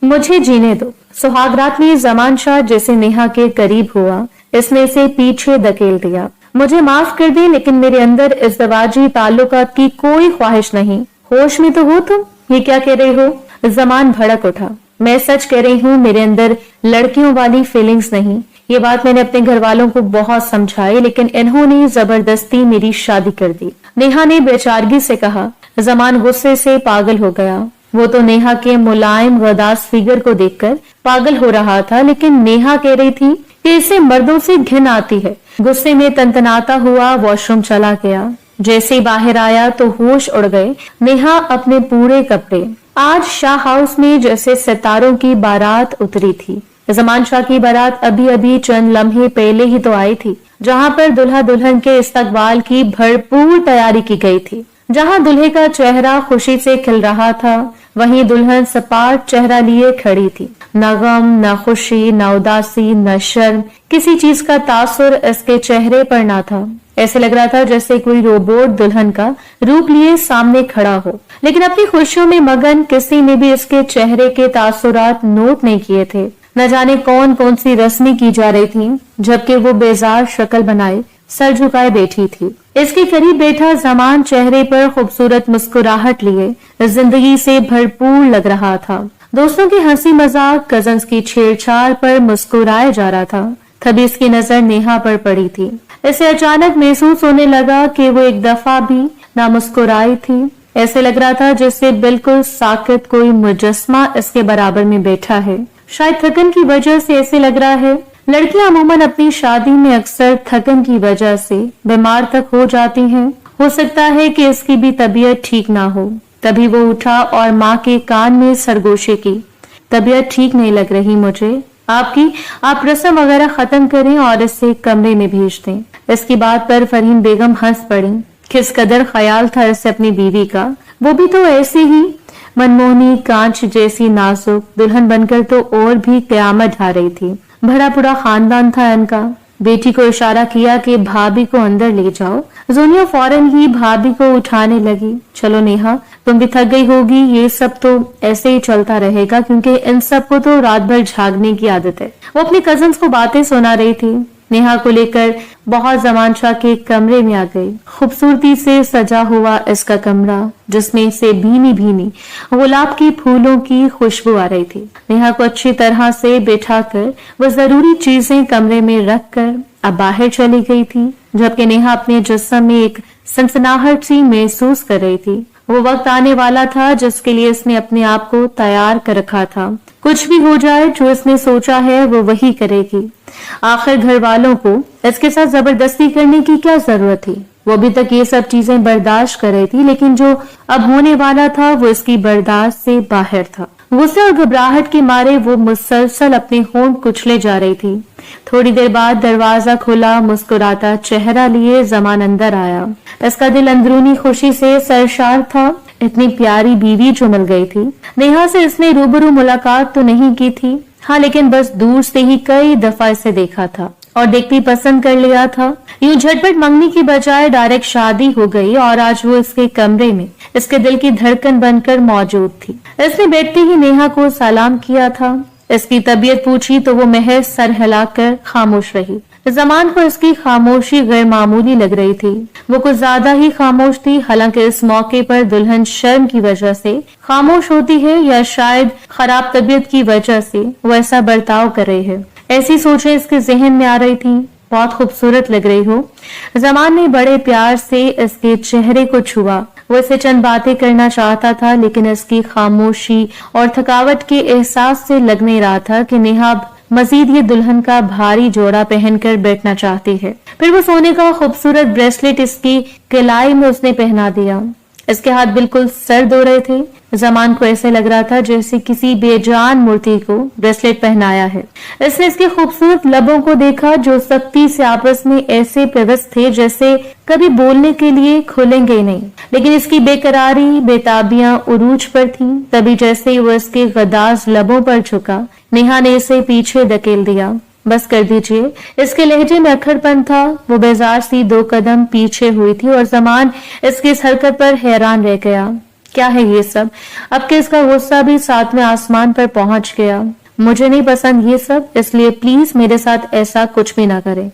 मुझे जीने दो। सुहाग रात में जमान शाह जैसे नेहा के करीब हुआ, इसने इसे पीछे धकेल दिया। मुझे माफ कर दे, लेकिन मेरे अंदर इज़्दवाजी ताल्लुकात की कोई ख्वाहिश नहीं। होश में तो हो तुम? ये क्या कह रही हो? जमान भड़क उठा। मैं सच कह रही हूँ, मेरे अंदर लड़कियों वाली फीलिंग्स नहीं। ये बात मैंने अपने घर वालों को बहुत समझाई, लेकिन इन्होंने जबरदस्ती मेरी शादी कर दी, नेहा ने बेचारगी से कहा। जमान गुस्से से पागल हो गया। वो तो नेहा के मुलायम गदास फिगर को देखकर पागल हो रहा था, लेकिन नेहा कह रही थी कि इसे मर्दों से घिन आती है। गुस्से में तनतनाता हुआ वॉशरूम चला गया। जैसे ही बाहर आया तो होश उड़ गए। नेहा अपने पूरे कपड़े, आज शाह हाउस में जैसे सितारों की बारात उतरी थी। जमान शाह की बारात अभी अभी चंद लम्हे पहले ही तो आई थी, जहां पर दुल्हा दुल्हन के इस्तकबाल की भरपूर तैयारी की गई थी। जहां दुल्हे का चेहरा खुशी से खिल रहा था, वहीं दुल्हन सपाट चेहरा लिए खड़ी थी। न गम, न खुशी, न उदासी, न शर्म, किसी चीज का तासुर इसके चेहरे पर ना था। ऐसे लग रहा था जैसे कोई रोबोट दुल्हन का रूप लिए सामने खड़ा हो। लेकिन अपनी खुशियों में मगन किसी ने भी इसके चेहरे के तासुरात नोट नहीं किए थे। न जाने कौन कौन सी रस्में की जा रही थी, जबकि वो बेजार शक्ल बनाए सर झुकाए बैठी थी। इसके करीब बैठा जमान चेहरे पर खूबसूरत मुस्कुराहट लिए जिंदगी से भरपूर लग रहा था। दोस्तों की हंसी मजाक, कजन्स की छेड़छाड़ पर मुस्कुराया जा रहा था। तभी इसकी नजर नेहा पर पड़ी थी। इसे अचानक महसूस होने लगा कि वो एक दफा भी ना मुस्कुराई थी। ऐसे लग रहा था जैसे बिल्कुल साकित कोई मुजस्मा इसके बराबर में बैठा है। शायद थकन की वजह से ऐसे लग रहा है। लड़कियां अमूमन अपनी शादी में अक्सर थकन की वजह से बीमार तक हो जाती हैं। हो सकता है कि इसकी भी तबीयत ठीक ना हो। तभी वो उठा और माँ के कान में सरगोशी की। तबीयत ठीक नहीं लग रही मुझे, आप रस्म वगैरह खत्म करें और इसे कमरे में भेज दें। इसकी बात पर फरहीन बेगम हंस पड़ी। किस कदर ख्याल था इसे अपनी बीवी का, वो भी तो ऐसे ही मनमोहनी कांच जैसी नाजुक दुल्हन बनकर तो और भी कयामत ढा रही थी। भरा पूरा खानदान था इनका। बेटी को इशारा किया कि भाभी को अंदर ले जाओ। जोनिया फौरन ही भाभी को उठाने लगी। चलो नेहा, तुम भी थक गई होगी, ये सब तो ऐसे ही चलता रहेगा, क्योंकि इन सब को तो रात भर जागने की आदत है। वो अपनी कजन्स को बातें सुना रही थी। नेहा को लेकर बहुत जमान शाह के कमरे में आ गई। खूबसूरती से सजा हुआ इसका कमरा, जिसमें से भीनी भीनी गुलाब की फूलों की खुशबू आ रही थी। नेहा को अच्छी तरह से बैठाकर वो जरूरी चीजें कमरे में रख कर अब बाहर चली गई थी, जबकि नेहा अपने जिस्म में एक सनसनाहट सी महसूस कर रही थी। वो वक्त आने वाला था जिसके लिए इसने अपने आप को तैयार कर रखा था। कुछ भी हो जाए, जो इसने सोचा है वो वही करेगी। आखिर घर वालों को इसके साथ जबरदस्ती करने की क्या जरूरत थी? वो अभी तक ये सब चीजें बर्दाश्त कर रही थी, लेकिन जो अब होने वाला था वो इसकी बर्दाश्त से बाहर था। गुस्से और घबराहट के मारे वो मुसलसल अपने होंठ कुचले जा रही थी। थोड़ी देर बाद दरवाजा खुला। मुस्कुराता चेहरा लिए जमान अंदर आया। इसका दिल अंदरूनी खुशी से सरशार था। इतनी प्यारी बीवी जो मिल गई थी। नेहा से इसने रूबरू मुलाकात तो नहीं की थी, हाँ, लेकिन बस दूर से ही कई दफा इसे देखा था और देखती पसंद कर लिया था। यूं झटपट मंगनी की बजाय डायरेक्ट शादी हो गई और आज वो इसके कमरे में इसके दिल की धड़कन बनकर मौजूद थी। इसने बैठते ही नेहा को सलाम किया था। इसकी तबीयत पूछी तो वो महज सर हिलाकर खामोश रही। जमान को इसकी खामोशी गैर मामूली लग रही थी। वो कुछ ज्यादा ही खामोश थी। हालांकि इस मौके पर दुल्हन शर्म की वजह से खामोश होती है या शायद खराब तबीयत की वजह से वो ऐसा बर्ताव कर रही है। ऐसी सोचें इसके जहन में आ रही थी। बहुत खूबसूरत लग रही हो। जमान ने बड़े प्यार से इसके चेहरे को छुआ। वो इसे चंद बातें करना चाहता था, लेकिन इसकी खामोशी और थकावट के एहसास से लग नहीं रहा था कि नेहा मजीद ये दुल्हन का भारी जोड़ा पहनकर बैठना चाहती है। फिर वो सोने का खूबसूरत ब्रेसलेट इसकी कलाई में उसने पहना दिया। इसके हाथ बिल्कुल सर्द हो रहे थे। जमान को ऐसे लग रहा था जैसे किसी बेजान मूर्ति को ब्रेसलेट पहनाया है। इसने इसके खूबसूरत लबों को देखा जो सख्ती से आपस में ऐसे पेवस्त थे जैसे कभी बोलने के लिए खुलेंगे ही नहीं, लेकिन इसकी बेकरारी बेताबियां उरूज पर थी। तभी जैसे ही वो इसके गदाज लबों पर झुका, नेहा ने इसे पीछे धकेल दिया। बस कर दीजिए। इसके लहजे में अक्खड़पन था। वो बेजार सी 2 कदम पीछे हुई थी और जमान इसकी इस हरकत पर हैरान रह गया। क्या है ये सब? अब कि इसका गुस्सा भी 7वें आसमान पर पहुंच गया। मुझे नहीं पसंद ये सब, इसलिए प्लीज मेरे साथ ऐसा कुछ भी ना करें।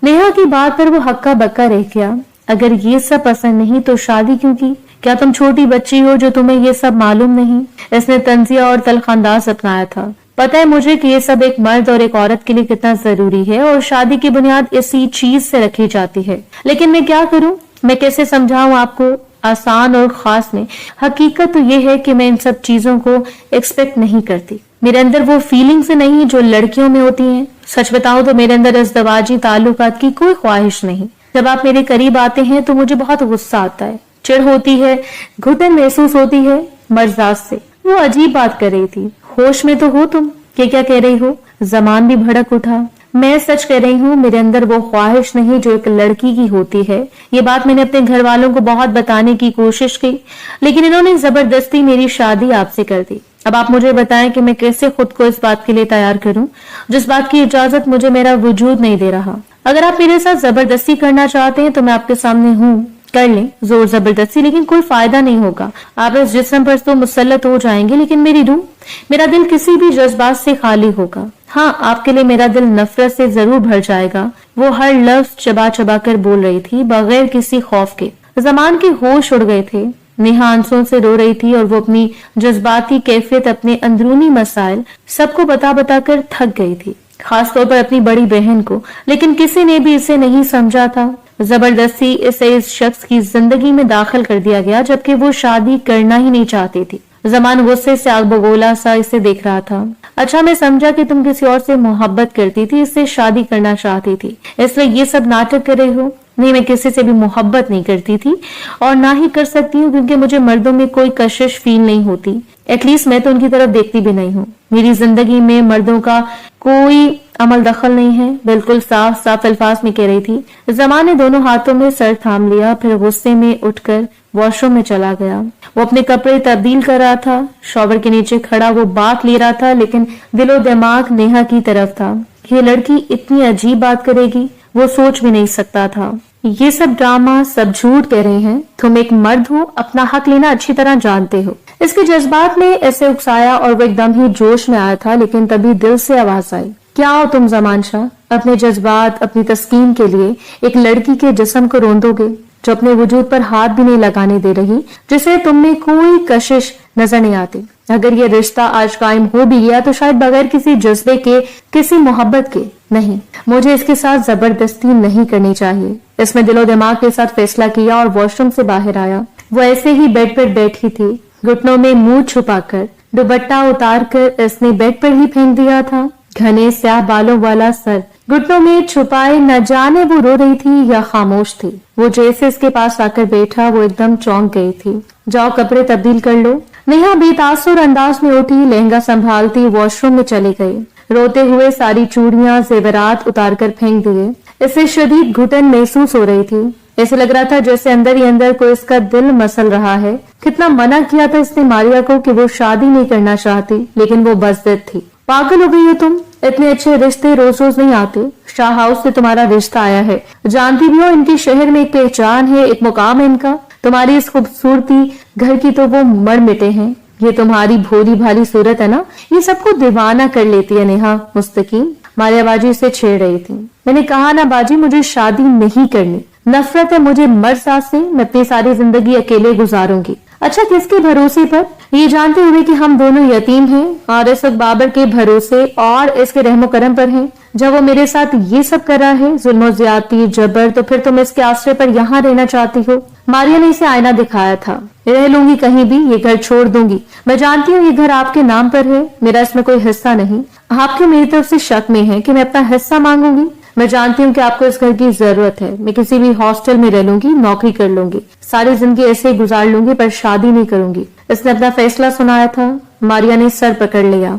नेहा की बात पर वो हक्का बक्का रह गया। अगर ये सब पसंद नहीं तो शादी क्यों की? क्या तुम छोटी बच्ची हो जो तुम्हें ये सब मालूम नहीं? इसने तंजिया और तलखानदाज अपनाया था। पता है मुझे कि ये सब एक मर्द और एक औरत के लिए कितना जरूरी है और शादी की बुनियाद इसी चीज से रखी जाती है, लेकिन मैं क्या करूं? मैं कैसे समझाऊं आपको? आसान और खास में हकीकत तो ये है कि मैं इन सब चीजों को एक्सपेक्ट नहीं करती। मेरे अंदर वो फीलिंग्स नहीं जो लड़कियों में होती हैं। सच बताऊं तो मेरे अंदर इज़्दिवाजी ताल्लुकात की कोई ख्वाहिश नहीं। जब आप मेरे करीब आते हैं तो मुझे बहुत गुस्सा आता है, चिढ़ होती है, घुटन महसूस होती है मर्जाद से। वो अजीब बात कर रही थी। होश में तो हो तुम? ये क्या कह रही हो? जमान भी भड़क उठा। मैं सच कह रही हूँ, मेरे अंदर वो ख्वाहिश नहीं जो एक लड़की की होती है। ये बात मैंने अपने घर वालों को बहुत बताने की कोशिश की, लेकिन इन्होंने जबरदस्ती मेरी शादी आपसे कर दी। अब आप मुझे बताएं कि मैं कैसे खुद को इस बात के लिए तैयार करूं जिस बात की इजाजत मुझे मेरा वजूद नहीं दे रहा। अगर आप मेरे साथ जबरदस्ती करना चाहते हैं तो मैं आपके सामने हूँ, कर लें जोर जबरदस्ती, लेकिन कोई फायदा नहीं होगा। आप इस जिस्म पर तो मुसल्लत हो जाएंगे, लेकिन मेरी रूह, मेरा दिल किसी भी जज्बात से खाली होगा। हाँ, आपके लिए मेरा दिल नफरत से जरूर भर जाएगा। वो हर लफ्ज चबा चबा कर बोल रही थी, बगैर किसी खौफ के। जमान के होश उड़ गए थे। नेहा आंसुओं से रो रही थी और वो अपनी जज्बाती कैफियत, अपने अंदरूनी मसाइल सबको बता बता कर थक गई थी, खासतौर पर अपनी बड़ी बहन को। लेकिन किसी ने भी इसे नहीं समझा था। जबरदस्ती इसे इस शख्स की जिंदगी में दाखिल कर दिया गया, जबकि वो शादी करना ही नहीं चाहती थी। जमान गुस्से से आग बगोला सा इसे देख रहा था। अच्छा, मैं समझा कि तुम किसी और से मोहब्बत करती थी, इससे शादी करना चाहती थी, इसलिए ये सब नाटक कर रही हो। नहीं, मैं किसी से भी मोहब्बत नहीं करती थी और ना ही कर सकती हूँ, क्योंकि मुझे मर्दों में कोई कशिश फील नहीं होती। एटलीस्ट मैं तो उनकी तरफ देखती भी नहीं हूँ। मेरी जिंदगी में मर्दों का कोई अमल दखल नहीं है, बिल्कुल साफ साफ अल्फाज में कह रही थी। जमान ने दोनों हाथों में सर थाम लिया, फिर गुस्से में उठकर वॉशरूम में चला गया। वो अपने कपड़े तब्दील कर रहा था। शॉवर के नीचे खड़ा वो बात ले रहा था, लेकिन दिलो दिमाग नेहा की तरफ था। ये लड़की इतनी अजीब बात करेगी, वो सोच भी नहीं सकता था। ये सब ड्रामा, सब झूठ कह रहे हैं। तुम एक मर्द हो, अपना हक लेना अच्छी तरह जानते हो। इसके जज्बात ने ऐसे उकसाया और वो एकदम ही जोश में आया था, लेकिन तभी दिल से आवाज आई, क्या हो तुम जमान शाह? अपने जज्बात, अपनी तस्कीन के लिए एक लड़की के जिस्म को रोंदोगे जो अपने वजूद पर हाथ भी नहीं लगाने दे रही, जिसे तुम में कोई कशिश नजर नहीं आती। अगर ये रिश्ता आज कायम हो भी गया तो शायद बगैर किसी जज्बे के, किसी मोहब्बत के। नहीं, मुझे इसके साथ जबरदस्ती नहीं करनी चाहिए। इसमें दिलो दिमाग के साथ फैसला किया और वॉशरूम से बाहर आया। वो ऐसे ही बेड पर बैठी थी, घुटनों में मुंह छुपाकर, दुपट्टा उतार कर इसने बेड पर ही फेंक दिया था। घने स्याह बालों वाला सर घुटनों में छुपाए, न जाने वो रो रही थी या खामोश थी। वो जैसे इसके पास आकर बैठा, वो एकदम चौंक गई थी। जाओ कपड़े तब्दील कर लो। नेहा बेतासुर अंदाज में उठी, लहंगा संभालती वॉशरूम में चली गई। रोते हुए सारी चूड़ियां, जेवरात उतार कर फेंक दिए। इसे शदीद घुटन महसूस हो रही थी। ऐसे लग रहा था जैसे अंदर ही अंदर कोई इसका दिल मसल रहा है। कितना मना किया था इसने मारिया को कि वो शादी नहीं करना चाहती, लेकिन वो बज़िद थी। पागल हो गई हो तुम? इतने अच्छे रिश्ते रोज रोज नहीं आते। शाह हाउस से तुम्हारा रिश्ता आया है, जानती भी हो इनकी शहर में एक पहचान है, एक मुकाम है इनका। तुम्हारी इस खूबसूरती घर की तो वो मर मिटे हैं। ये तुम्हारी भोली भाली सूरत है ना, ये सबको दीवाना कर लेती है। नेहा मुस्तकीम, मारिया बाजी से छेड़ रही थी। मैंने कहा ना बाजी, मुझे शादी नहीं करनी, नफरत है मुझे मर्द साथ से। मैं अपनी सारी जिंदगी अकेले गुजारूंगी। अच्छा, किसके भरोसे पर? ये जानते हुए कि हम दोनों यतीम हैं और इस वक्त बाबर के भरोसे और इसके रहमो करम पर हैं। जब वो मेरे साथ ये सब कर रहा है, जुल्म ज्यादती, जबर, तो फिर तुम इसके आश्रय पर यहाँ रहना चाहती हो। मारिया ने इसे आईना दिखाया था। रह लूंगी कहीं भी, ये घर छोड़ दूंगी। मैं जानती हूँ ये घर आपके नाम पर है, मेरा इसमें कोई हिस्सा नहीं। आप क्यों मेरी तरफ से शक में है कि मैं अपना हिस्सा मांगूंगी? मैं जानती हूँ कि आपको इस घर की जरूरत है। मैं किसी भी हॉस्टल में रह लूंगी, नौकरी कर लूंगी, सारी जिंदगी ऐसे ही गुजार लूंगी, पर शादी नहीं करूंगी। इसने अपना फैसला सुनाया था। मारिया ने सर पकड़ लिया।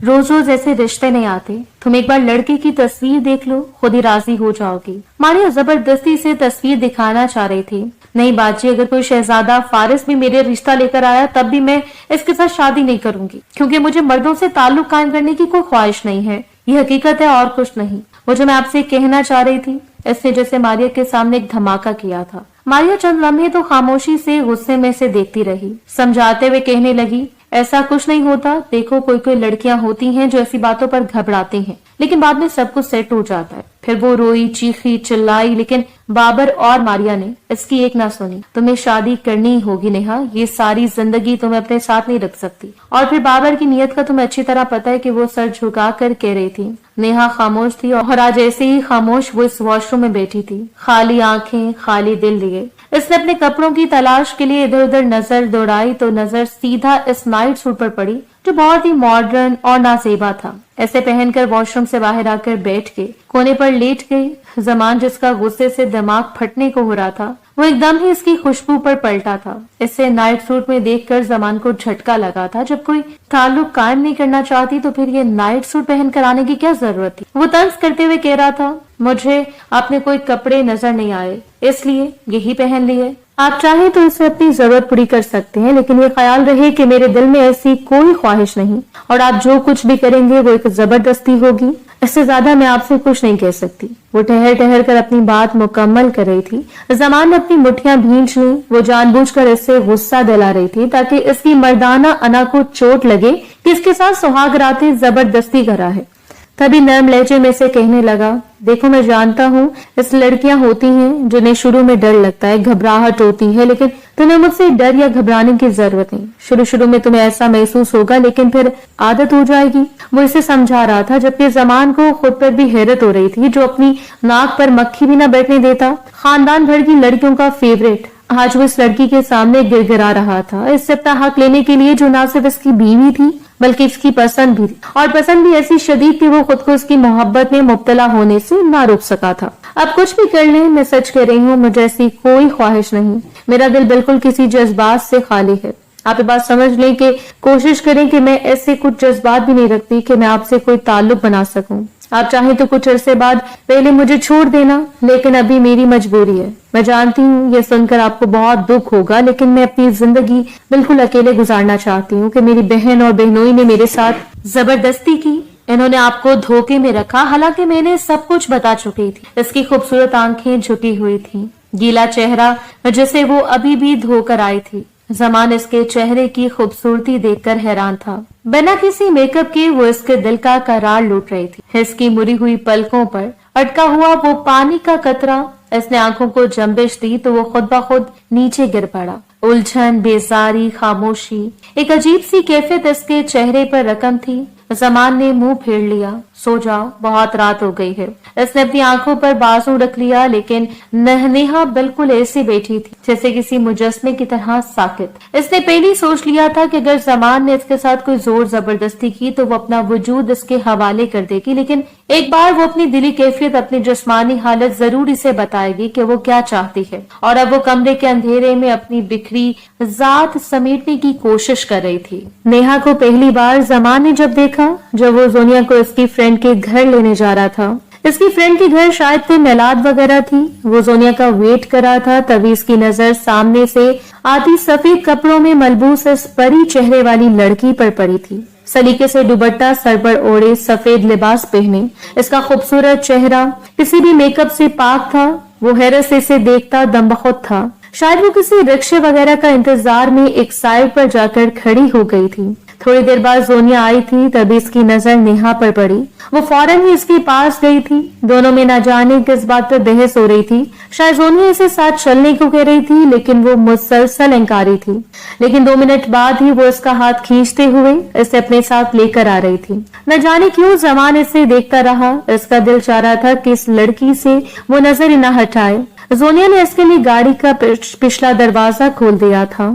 रोज रोज ऐसे रिश्ते नहीं आते। तुम एक बार लड़के की तस्वीर देख लो, खुद ही राजी हो जाओगी। मारिया जबरदस्ती से तस्वीर दिखाना चाह रही थी। नहीं बाजी, अगर कोई शहजादा फारिस भी मेरे रिश्ता लेकर आया तब भी मैं इसके साथ शादी नहीं करूंगी, क्योंकि मुझे मर्दों से ताल्लुक कायम करने की कोई ख्वाहिश नहीं है। ये हकीकत है और कुछ नहीं। वो जो मैं आपसे कहना चाह रही थी, इसने जैसे मारिया के सामने एक धमाका किया था। मारिया चंद लम्हे तो खामोशी से गुस्से में से देखती रही। समझाते हुए कहने लगी, ऐसा कुछ नहीं होता, देखो कोई कोई लड़कियां होती हैं जो ऐसी बातों पर घबराती हैं, लेकिन बाद में सब कुछ सेट हो जाता है। फिर वो रोई, चीखी, चिल्लाई, लेकिन बाबर और मारिया ने इसकी एक ना सुनी। तुम्हें शादी करनी ही होगी नेहा, ये सारी जिंदगी तुम्हें अपने साथ नहीं रख सकती। और फिर बाबर की नीयत का तुम्हें अच्छी तरह पता है कि वो सर झुका कर कह रही थी। नेहा खामोश थी और आज ऐसे ही खामोश वो इस वॉशरूम में बैठी थी, खाली आंखें, खाली दिल लिए। इसने अपने कपड़ों की तलाश के लिए इधर उधर नजर दौड़ाई तो नजर सीधा इस नाइट सूट पर पड़ी जो बहुत ही मॉडर्न और नाजेबा था। ऐसे पहनकर वॉशरूम से बाहर आकर बैठ के कोने पर लेट गई। जमान जिसका गुस्से से दिमाग फटने को हो रहा था वो एकदम ही इसकी खुशबू पर पलटा था। इसे नाइट सूट में देखकर जमान को झटका लगा था। जब कोई ताल्लुक कायम नहीं करना चाहती तो फिर ये नाइट सूट पहन कर आने की क्या जरूरत थी। वो तंज करते हुए कह रहा था, मुझे आपने कोई कपड़े नजर नहीं आए इसलिए यही पहन लिए। आप चाहे तो इसे अपनी जरूरत पूरी कर सकते हैं, लेकिन ये ख्याल रहे कि मेरे दिल में ऐसी कोई ख्वाहिश नहीं और आप जो कुछ भी करेंगे वो एक जबरदस्ती होगी। इससे ज्यादा मैं आपसे कुछ नहीं कह सकती। वो ठहर ठहर कर अपनी बात मुकम्मल कर रही थी। जमान ने अपनी मुट्ठियां भींच ली। वो जानबूझकर इससे गुस्सा दिला रही थी ताकि इसकी मर्दाना अना को चोट लगे कि इसके साथ सुहाग रातें जबरदस्ती करा है। तभी नर्म लहजे में से कहने लगा, देखो मैं जानता हूँ इस लड़कियां होती हैं जिन्हें शुरू में डर लगता है, घबराहट होती है, लेकिन तुम्हें मुझसे डर या घबराने की जरूरत नहीं। शुरू शुरू में तुम्हें ऐसा महसूस होगा लेकिन फिर आदत हो जाएगी। वो इसे समझा रहा था जबकि जमान को खुद पर भी हैरत हो रही थी, जो अपनी नाक पर मक्खी भी न बैठने देता। खानदान भर की लड़कियों का फेवरेट आज वो इस लड़की के सामने गिड़गिड़ा रहा था, इससे अपना हक लेने के लिए जो ना सिर्फ इसकी बीवी थी बल्कि इसकी पसंद भी थी, और पसंद भी ऐसी शदीद कि वो खुद को इसकी मोहब्बत में मुब्तला होने से ना रोक सका था। अब कुछ भी कर ले, मैं सच कह रही हूँ, मुझे ऐसी कोई ख्वाहिश नहीं। मेरा दिल बिल्कुल किसी जज्बात से खाली है। आप ये बात समझ लें कि कोशिश करें कि मैं ऐसे कुछ जज्बात भी नहीं रखती कि मैं आपसे कोई ताल्लुक बना सकूं। आप चाहें तो कुछ अरसे बाद पहले मुझे छोड़ देना, लेकिन अभी मेरी मजबूरी है। मैं जानती हूँ ये सुनकर आपको बहुत दुख होगा, लेकिन मैं अपनी जिंदगी बिल्कुल अकेले गुजारना चाहती हूँ कि मेरी बहन और बहनोई ने मेरे साथ जबरदस्ती की। इन्होंने आपको धोखे में रखा, हालांकि मैंने सब कुछ बता चुकी थी। इसकी खूबसूरत आंखें झुकी हुई थी, गीला चेहरा जिसे वो अभी भी धोकर आई थी। जमान इसके चेहरे की खूबसूरती देखकर हैरान था। बिना किसी मेकअप के वो इसके दिल का करार लूट रही थी। इसकी मुड़ी हुई पलकों पर अटका हुआ वो पानी का कतरा, इसने आंखों को जंबिश दी तो वो खुद ब खुद नीचे गिर पड़ा। उलझन, बेजारी, खामोशी, एक अजीब सी कैफियत इसके चेहरे पर रकम थी। जमान ने मुंह फेर लिया, सो जाओ, बहुत रात हो गई है। इसने अपनी आंखों पर बाजू रख लिया, लेकिन नेहा बिल्कुल ऐसे बैठी थी जैसे किसी मुजस्मे की तरह साकित। इसने पहले सोच लिया था कि अगर जमान ने इसके साथ कोई जोर जबरदस्ती की तो वो अपना वजूद इसके हवाले कर देगी, लेकिन एक बार वो अपनी दिली कैफियत, अपनी जिस्मानी हालत जरूर इसे बताएगी कि वो क्या चाहती है। और अब वो कमरे के अंधेरे में अपनी बिखरी जात समेटने की कोशिश कर रही थी। नेहा को पहली बार जमान ने जब देखा, जब वो जोनिया को इसकी फ्रेंड के घर लेने जा रहा था। इसकी फ्रेंड के घर शायद कोई मिलाद वगैरह थी। वो जोनिया का वेट कर रहा था, तभी इसकी नजर सामने से आती सफेद कपड़ों में मलबूस इस परी चेहरे वाली लड़की पर पड़ी थी। सलीके से दुपट्टा सर पर ओढ़े, सफेद लिबास पहने, इसका खूबसूरत चेहरा किसी भी मेकअप से पाक था। वो हैरत से इसे देखता दमबख्त था। शायद वो किसी रिक्शे वगैरह का इंतजार में एक साइड पर जाकर खड़ी हो गई थी। थोड़ी देर बाद जोनिया आई थी, तभी इसकी नजर नेहा पर पड़ी। वो फौरन ही इसके पास गई थी। दोनों में न जाने किस बात पर बहस हो रही थी। शायद जोनिया इसे साथ चलने को कह रही थी, लेकिन वो मुसलसल इंकारी थी। लेकिन 2 मिनट बाद ही वो इसका हाथ खींचते हुए इसे अपने साथ लेकर आ रही थी। न जाने क्यों जमान इसे देखता रहा। इसका दिल चाह रहा था कि इस लड़की से वो नजर ही न हटाए। जोनिया ने इसके लिए गाड़ी का पिछला दरवाजा खोल दिया था।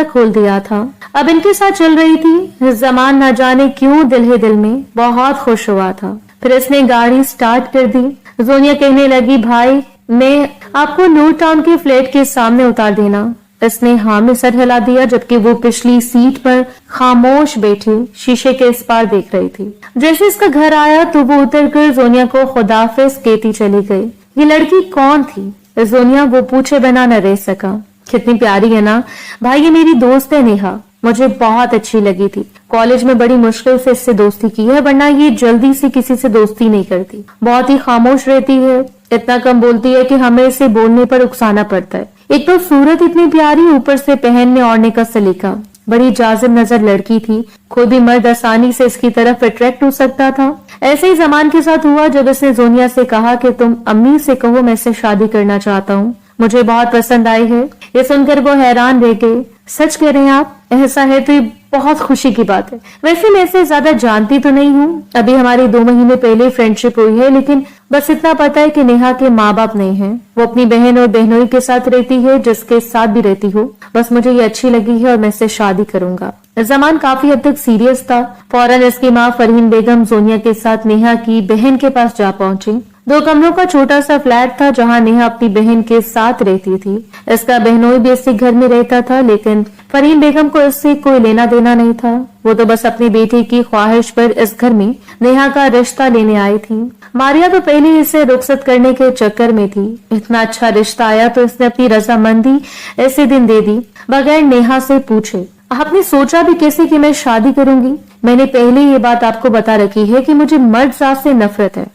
खोल दिया था। अब इनके साथ चल रही थी। जमान न जाने क्यों दिल ही दिल में बहुत खुश हुआ था। फिर इसने गाड़ी स्टार्ट कर दी। जोनिया कहने लगी, भाई मैं आपको नूर टाउन के फ्लैट के सामने उतार देना। इसने हाँ में सर हिला दिया, जबकि वो पिछली सीट पर खामोश बैठी शीशे के इस पार देख रही थी। जैसे इसका घर आया तो वो उतरकर जोनिया को खुदाफिज कहती चली गई। ये लड़की कौन थी? जोनिया वो पूछे बिना न रह सका। कितनी प्यारी है ना भाई, ये मेरी दोस्त है नेहा, मुझे बहुत अच्छी लगी थी। कॉलेज में बड़ी मुश्किल से इससे दोस्ती की है, वरना ये जल्दी से किसी से दोस्ती नहीं करती। बहुत ही खामोश रहती है, इतना कम बोलती है कि हमें इसे बोलने पर उकसाना पड़ता है। एक तो सूरत इतनी प्यारी, ऊपर से पहनने ओढ़ने का सलीका। बड़ी जाजिब नजर लड़की थी, कोई भी मर्द आसानी से इसकी तरफ अट्रैक्ट हो सकता था। ऐसे ही जमान के साथ हुआ जब इसने जोनिया से कहा कि तुम अम्मी से कहो मैं इससे शादी करना चाहता हूँ, मुझे बहुत पसंद आई है। ये सुनकर वो हैरान रह गए। सच कह रहे हैं आप? ऐसा है तो ये बहुत खुशी की बात है। वैसे मैं इसे ज्यादा जानती तो नहीं हूँ, अभी हमारी 2 महीने पहले फ्रेंडशिप हुई है, लेकिन बस इतना पता है कि नेहा के माँ बाप नहीं हैं। वो अपनी बहन और बहनोई के साथ रहती है, जिसके साथ भी रहती हो। बस मुझे ये अच्छी लगी है और मैं इससे शादी करूंगा। जमान काफी हद तक सीरियस था। फौरन इसकी माँ फरहीन बेगम जोनिया के साथ नेहा की बहन के पास जा पहुंची। 2 कमरों का छोटा सा फ्लैट था जहां नेहा अपनी बहन के साथ रहती थी। इसका बहनोई भी इसी घर में रहता था, लेकिन फरहीन बेगम को इससे कोई लेना देना नहीं था। वो तो बस अपनी बेटी की ख्वाहिश पर इस घर में नेहा का रिश्ता लेने आई थी। मारिया तो पहले ही इसे रुखसत करने के चक्कर में थी। इतना अच्छा रिश्ता आया तो इसने अपनी रजामंदी ऐसे दिन दे दी, बगैर नेहा से पूछे। आपने सोचा भी कैसे कि मैं शादी करूंगी? मैंने पहले ये बात आपको बता रखी है कि मुझे मर्द जात से नफरत है।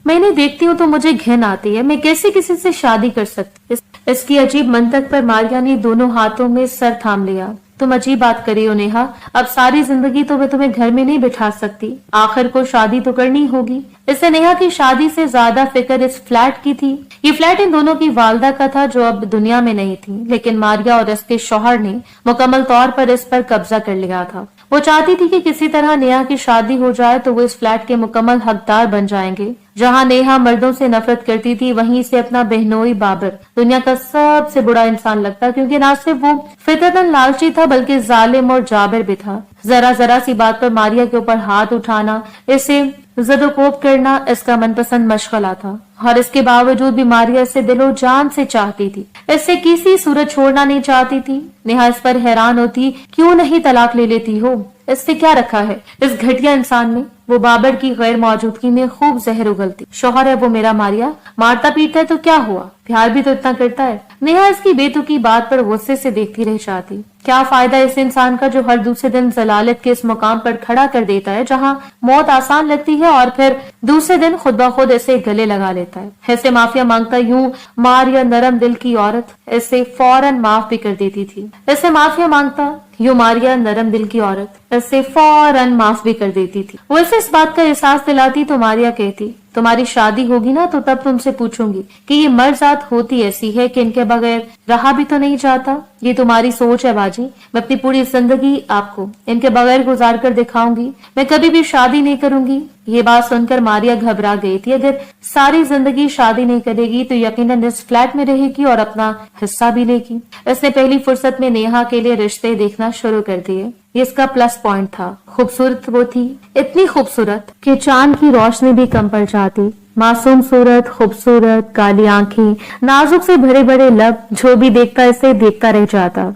मैं इन्हें देखती हूँ तो मुझे घिन आती है। मैं कैसे किसी से शादी कर सकती? इसकी अजीब मंतक पर मारिया ने दोनों हाथों में सर थाम लिया। तुम अजीब बात करी हो नेहा, अब सारी जिंदगी तो मैं तुम्हें घर में नहीं बिठा सकती, आखिर को शादी तो करनी होगी। इससे नेहा की शादी से ज्यादा फिक्र इस फ्लैट की थी। ये फ्लैट इन दोनों की वालदा का था जो अब दुनिया में नहीं थी, लेकिन मारिया और इसके शौहर ने मुकम्मल तौर पर इस पर कब्जा कर लिया था। वो चाहती थी कि किसी तरह नेहा की शादी हो जाए तो वो इस फ्लैट के मुकम्मल हकदार बन जाएंगे। जहां नेहा मर्दों से नफरत करती थी, वहीं से अपना बहनोई बाबर दुनिया का सबसे बुरा इंसान लगता, क्योंकि ना सिर्फ वो फितरतन लालची था बल्कि जालिम और जाबिर भी था। जरा जरा सी बात पर मारिया के ऊपर हाथ उठाना, इसे जदोकोब करना इसका मनपसंद मशगला था, और इसके बावजूद भी मारिया इसे दिलो जान से चाहती थी। इससे किसी सूरत छोड़ना नहीं चाहती थी। नेहा इस पर हैरान होती, क्यों नहीं तलाक ले लेती हो? इससे क्या रखा है इस घटिया इंसान में? वो बाबर की गैर मौजूदगी में खूब जहर उगलती। शौहर है वो मेरा, मारिया मारता पीटता है तो क्या हुआ, प्यार भी तो इतना करता है। नेहा इसकी बेतुकी बात पर गुस्से से देखती रह जाती। क्या फायदा इस इंसान का जो हर दूसरे दिन जलालत के इस मुकाम पर खड़ा कर देता है जहां मौत आसान लगती है, और फिर दूसरे दिन खुद ब खुद ऐसे गले लगा लेता है। ऐसे माफिया मांगता यूं मारिया नरम दिल की औरत ऐसे फौरन माफ भी कर देती थी। ऐसे माफिया मांगता यूं मारिया नरम दिल की औरत ऐसे फौरन माफ भी कर देती थी। वो इसे इस बात का एहसास दिलाती तो मारिया कहती, तुम्हारी शादी होगी ना तो तब तुमसे पूछूंगी कि ये मर्जात होती ऐसी है कि इनके बगैर रहा भी तो नहीं जाता। ये तुम्हारी सोच है बाजी, मैं अपनी पूरी जिंदगी आपको इनके बगैर गुजार कर दिखाऊंगी। मैं कभी भी शादी नहीं करूंगी। ये बात सुनकर मारिया घबरा गई थी। अगर सारी जिंदगी शादी नहीं करेगी तो यकीनन इस फ्लैट में रहेगी और अपना हिस्सा भी लेगी। इसने पहली फुर्सत में नेहा के लिए रिश्ते देखना शुरू कर दिए। ये इसका प्लस पॉइंट था। खूबसूरत वो थी, इतनी खूबसूरत कि चांद की रोशनी भी कम पड़ जाती। मासूम सूरत, खूबसूरत, काली आंखें, नाजुक से भरे भरे लब, जो भी देखता इसे देखता रह जाता।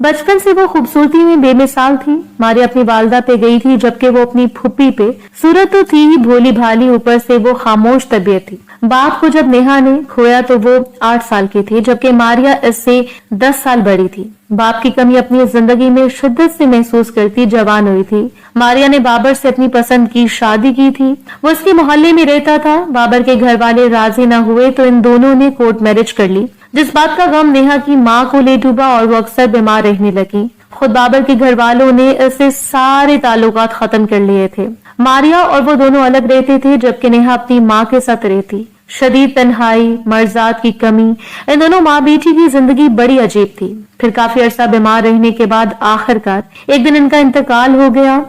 बचपन से वो खूबसूरती में बेमिसाल थी। मारिया अपनी वालदा पे गई थी जबकि वो अपनी फुप्पी पे। सूरत तो थी ही भोली भाली, ऊपर से वो खामोश तबीयत थी। बाप को जब नेहा ने खोया तो वो 8 साल की थी, जबकि मारिया इससे 10 साल बड़ी थी। बाप की कमी अपनी जिंदगी में शिद्दत से महसूस करती जवान हुई थी। मारिया ने बाबर से अपनी पसंद की शादी की थी। वो इसके मोहल्ले में रहता था। बाबर के घर वाले राजी न हुए तो इन दोनों ने कोर्ट मैरिज कर ली, जिस बात का गम नेहा की माँ को ले डूबा और वो अक्सर बीमार रहने लगी। खुद बाबर के घर वालों ने इससे सारे ताल्लुकात खत्म कर लिए थे। मारिया और वो दोनों अलग रहते थे, जबकि नेहा अपनी माँ के साथ रहती। शदीद तन्हाई, मर्जात की कमी, इन दोनों माँ बेटी की जिंदगी बड़ी अजीब थी। फिर काफी अरसा बीमार रहने के बाद आखिरकार एक दिन इनका इंतकाल हो गया।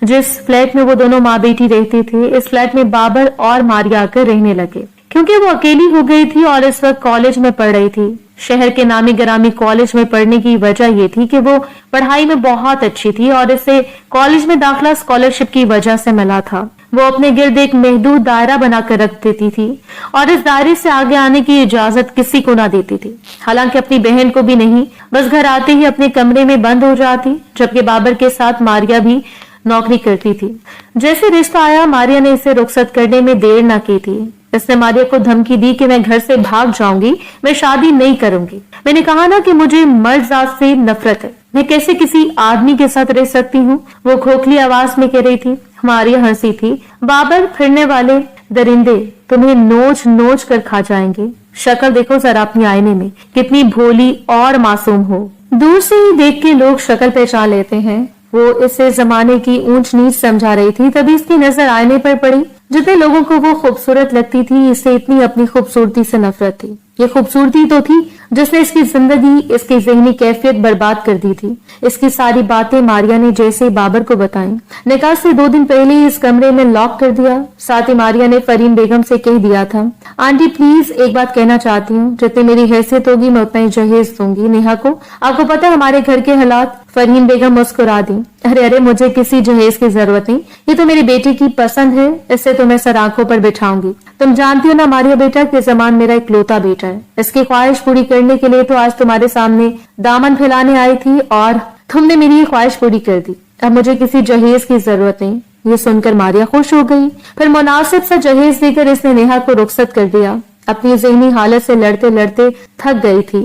जिस फ्लैट में वो दोनों माँ बेटी रहते थे, इस फ्लैट में बाबर और मारिया आकर रहने लगे। क्योंकि वो अकेली हो गई थी और इस वक्त कॉलेज में पढ़ रही थी। शहर के नामी गिरामी कॉलेज में पढ़ने की वजह ये थी कि वो पढ़ाई में बहुत अच्छी थी और इसे कॉलेज में दाखिला स्कॉलरशिप की वजह से मिला था। वो अपने गिर्द एक महदूद दायरा बनाकर रख देती थी और इस दायरे से आगे आने की इजाजत किसी को ना देती थी, हालांकि अपनी बहन को भी नहीं। बस घर आते ही अपने कमरे में बंद हो जाती। जबकि बाबर के साथ मारिया भी नौकरी करती थी। जैसे रिश्ता आया, मारिया ने इसे रुखसत करने में देर न की थी। इसने मारिया को धमकी दी कि मैं घर से भाग जाऊंगी, मैं शादी नहीं करूंगी। मैंने कहा ना कि मुझे मर्द जात से नफरत है, मैं कैसे किसी आदमी के साथ रह सकती हूँ, वो खोखली आवाज में कह रही थी। मारिया हंसी थी। बाबर फिरने वाले درندے तुम्हें नोच नोच कर खा जाएंगे। शक्ल देखो जरा अपनी आईने में, कितनी भोली और मासूम हो। दूर से ही देख के लोग शक्ल पहचान लेते हैं। वो इसे जमाने की ऊंच नीच समझा रही थी, तभी इसकी नजर आईने पर पड़ी। जितने लोगों को वो खूबसूरत लगती थी, इसे इतनी अपनी खूबसूरती से नफरत थी। ये खूबसूरती तो थी जिसने इसकी जिंदगी, इसकी ज़हनी कैफियत बर्बाद कर दी थी। इसकी सारी बातें मारिया ने जैसे बाबर को बताई। निकाह से 2 दिन पहले ही इस कमरे में लॉक कर दिया। साथ ही मारिया ने फरीन बेगम से कह दिया था, आंटी प्लीज एक बात कहना चाहती हूँ, जितनी मेरी हैसियत होगी मैं उतना ही जहेज दूंगी नेहा को। आपको पता है हमारे घर के हालात। फरीन बेगम मुस्कुरा दी। अरे मुझे किसी जहेज की जरूरत नहीं, ये तो मेरी बेटी की पसंद है, इससे तो मैं सर आंखों पर बिठाऊंगी। तुम जानती हो ना मारिया बेटा कि जमान मेरा इकलौता बेटा है। इसकी ख्वाहिश पूरी करने के लिए तो आज तुम्हारे सामने दामन फैलाने आई थी और तुमने मेरी ये ख्वाहिश पूरी कर दी। अब मुझे किसी जहेज की जरूरत नहीं। ये सुनकर मारिया खुश हो गई। फिर मुनासिब सा जहेज देकर इसने नेहा को रुखसत कर दिया। अपनी ज़हनी हालत से लड़ते लड़ते थक गई थी।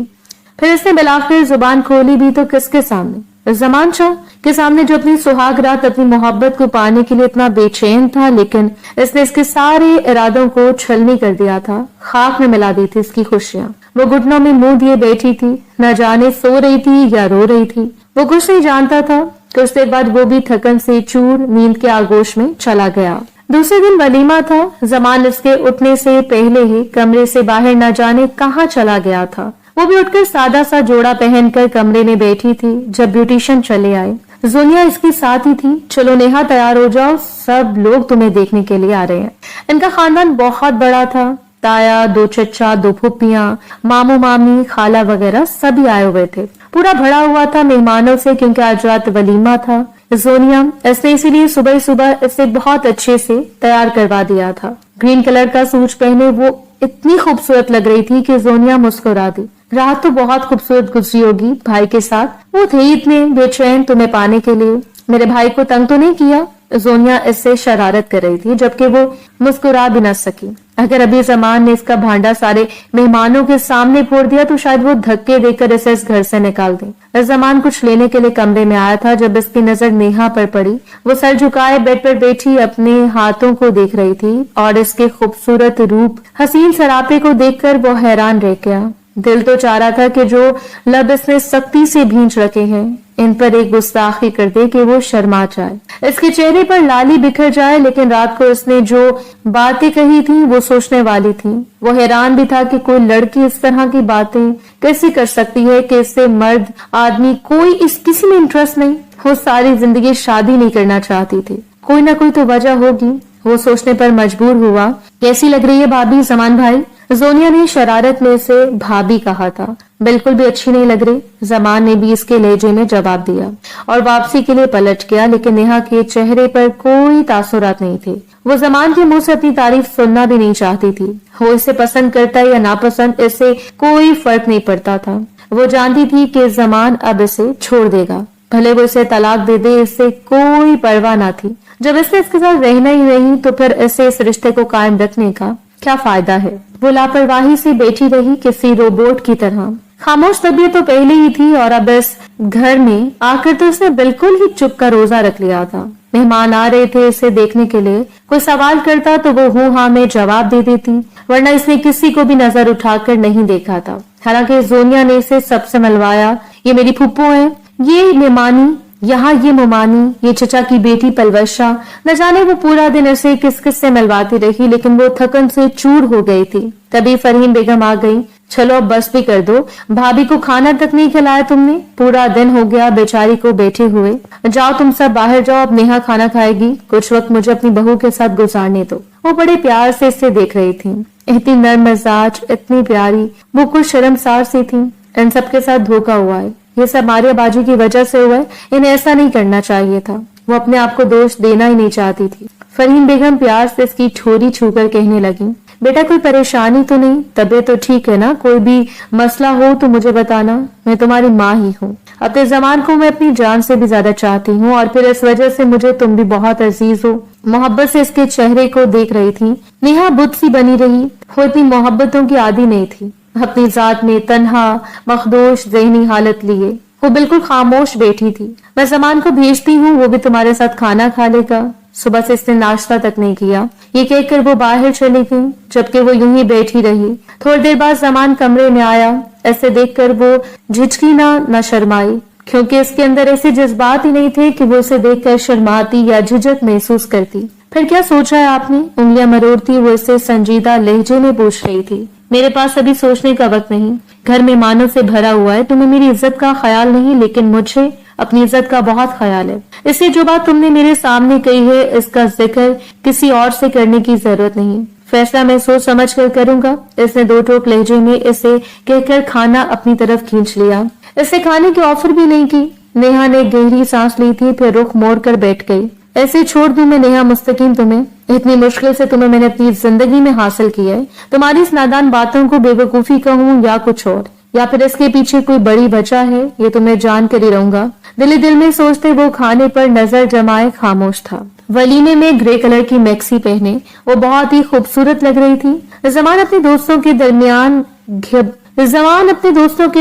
फिर इसने बिलाखिर जुबान खोली भी तो किसके सामने? ज़मान शाह के सामने, जो अपनी सुहाग रात, अपनी मोहब्बत को पाने के लिए इतना बेचैन था, लेकिन इसने इसके सारे इरादों को छलनी कर दिया था। खाक में मिला दी थी इसकी खुशियां। वो घुटनों में मुंह दिए बैठी थी, न जाने सो रही थी या रो रही थी। वो कुछ नहीं जानता था। कुछ देर बाद वो भी थकन से चूर नींद के आगोश में चला गया। दूसरे दिन वलीमा था। ज़मान इसके उठने से पहले ही कमरे से बाहर न जाने कहाँ चला गया था। वो भी उठकर सादा सा जोड़ा पहनकर कमरे में बैठी थी जब ब्यूटिशियन चले आए। जोनिया इसके साथ ही थी। चलो नेहा तैयार हो जाओ, सब लोग तुम्हें देखने के लिए आ रहे हैं। इनका खानदान बहुत बड़ा था। ताया, 2 चचा, 2 फूफियां, मामू मामी, खाला वगैरह सभी आए हुए थे। पूरा भरा हुआ था मेहमानों से, क्योंकि आज रात वलीमा था। जोनिया इसने इसीलिए सुबह सुबह इसे बहुत अच्छे से तैयार करवा दिया था। ग्रीन कलर का सूट पहने वो इतनी खूबसूरत लग रही थी कि जोनिया मुस्कुरा दी। रात तो बहुत खूबसूरत गुजरी होगी भाई के साथ। वो थे इतने बेचैन तुम्हें पाने के लिए। मेरे भाई को तंग तो नहीं किया? जोनिया इससे शरारत कर रही थी, जबकि वो मुस्कुरा भी न सकी। अगर अभी ज़मान ने इसका भांडा सारे मेहमानों के सामने फोड़ दिया तो शायद वो धक्के देकर इसे इस घर से निकाल दे। ज़मान कुछ लेने के लिए कमरे में आया था जब इसकी नजर नेहा पर पड़ी। वो सर झुकाए बेड पर बैठी अपने हाथों को देख रही थी और इसके खूबसूरत रूप, हसीन सरापे को देखकर वो हैरान रह गया। दिल तो चाह रहा था कि जो लब इसने सख्ती से भींच रखे हैं, इन पर एक गुस्ताखी कर दे कि वो शर्मा जाए, इसके चेहरे पर लाली बिखर जाए। लेकिन रात को इसने जो बातें कही थी वो सोचने वाली थी। वो हैरान भी था कि कोई लड़की इस तरह की बातें कैसे कर सकती है कि इससे मर्द आदमी कोई किसी में इंटरेस्ट नहीं। वो सारी जिंदगी शादी नहीं करना चाहती थी। कोई ना कोई तो वजह होगी। वो सोचने पर मजबूर हुआ। कैसी लग रही है भाभी ज़मान भाई? जोनिया ने शरारत में से भाभी कहा था। बिल्कुल भी अच्छी नहीं लग रही, ज़मान ने भी इसके लहजे में जवाब दिया और वापसी के लिए पलट गया। लेकिन नेहा के चेहरे पर कोई तासुरात नहीं थे। वो ज़मान के मुंह से अपनी तारीफ सुनना भी नहीं चाहती थी। वो इसे पसंद करता या नापसंद, इससे कोई फर्क नहीं पड़ता था। वो जानती थी कि ज़मान अब इसे छोड़ देगा, भले वो इसे तलाक दे दे, इससे कोई परवाह ना थी। जब इसने इसके साथ रहना ही नहीं तो फिर इसे इस रिश्ते को कायम रखने का क्या फायदा है? वो लापरवाही से बैठी रही किसी रोबोट की तरह। खामोश तबीयत तो पहले ही थी और अब इस घर में आकर तो उसने बिल्कुल ही चुप का रोजा रख लिया था। मेहमान आ रहे थे इसे देखने के लिए। कोई सवाल करता तो वो हूँ हाँ में जवाब दे देती, वरना इसने किसी को भी नजर उठाकर नहीं देखा था। हालांकि जोनिया ने इसे सबसे मिलवाया। ये मेरी फुप्पो है, ये मेहमानी, यहाँ ये मुमानी, ये चचा की बेटी पलवशा। न जाने वो पूरा दिन ऐसे किस किस से मिलवाती रही, लेकिन वो थकन से चूर हो गई थी। तभी फरीन बेगम आ गई। चलो अब बस भी कर दो, भाभी को खाना तक नहीं खिलाया तुमने। पूरा दिन हो गया बेचारी को बैठे हुए। जाओ तुम सब बाहर जाओ, अब नेहा खाना खाएगी। कुछ वक्त मुझे अपनी बहू के साथ गुजारने दो। वो बड़े प्यार से इसे देख रही थी। इतनी नर्म मिजाज, इतनी प्यारी, वो कुछ शर्मसार सी थी। इन सबके साथ धोखा हुआ है। ये सब मारिया बाजी की वजह से हुआ है। इन्हें ऐसा नहीं करना चाहिए था। वो अपने आप को दोष देना ही नहीं चाहती थी। फरीन बेगम प्यार से इसकी ठोरी छूकर कहने लगी, बेटा कोई परेशानी तो नहीं? तबीयत तो ठीक है ना? कोई भी मसला हो तो मुझे बताना, मैं तुम्हारी माँ ही हूँ। अपने ज़मान को मैं अपनी जान से भी ज्यादा चाहती हूँ और फिर इस वजह से मुझे तुम भी बहुत अजीज हो। मोहब्बत से इसके चेहरे को देख रही थी। नेहा बुत सी बनी रही। वो इतनी मोहब्बतों की आदी नहीं थी। अपनी जात में तन्हा मखदोश ज़हनी हालत लिए वो बिल्कुल खामोश बैठी थी। मैं ज़मान को भेजती हूँ, वो भी तुम्हारे साथ खाना खा लेगा। صبح سے اس نے ناشتہ تک نہیں کیا۔ یہ کہہ کر وہ باہر چلی گئی، جبکہ وہ یوں ہی بیٹھی رہی۔ تھوڑی دیر بعد زمان کمرے میں آیا۔ ایسے دیکھ کر وہ جھجکی نہ شرمائی، کیونکہ اس کے اندر ایسے جذبات ہی نہیں تھے کہ وہ اسے دیکھ کر شرماتی یا جھجک محسوس کرتی۔ پھر کیا سوچا ہے آپ نے؟ انگلیاں مروڑتی وہ اسے سنجیدہ لہجے میں پوچھ رہی تھی۔ میرے پاس ابھی سوچنے کا وقت نہیں، گھر مہمانوں سے بھرا ہوا ہے، تمہیں میری عزت کا خیال نہیں، لیکن مجھے اپنی عزت کا بہت خیال ہے۔ اس لیے جو بات تم نے میرے سامنے کہی ہے اس کا ذکر کسی اور سے کرنے کی ضرورت نہیں، فیصلہ میں سوچ سمجھ کر کروں گا۔ اس نے دو ٹوک لہجے میں اسے کہہ کر کھانا اپنی طرف کھینچ لیا۔ اسے کھانے کی آفر بھی نہیں کی۔ نیہا نے گہری سانس لی تھی، پھر رخ موڑ کر بیٹھ گئی۔ ایسے چھوڑ دوں میں نیہا مستقیم تمہیں؟ اتنی مشکل سے تمہیں میں نے اپنی زندگی میں حاصل کیا ہے، تمہاری اس نادان باتوں کو بے وقوفی کہوں یا کچھ اور، یا پھر اس کے پیچھے کوئی بڑی وجہ ہے، یہ تو میں جان کر ہی رہوں گا۔ دل میں سوچتے وہ کھانے پر نظر جمائے خاموش تھا۔ ولیمے میں گرے کلر کی میکسی پہنے وہ بہت ہی خوبصورت لگ رہی تھی۔ زمان اپنے دوستوں کے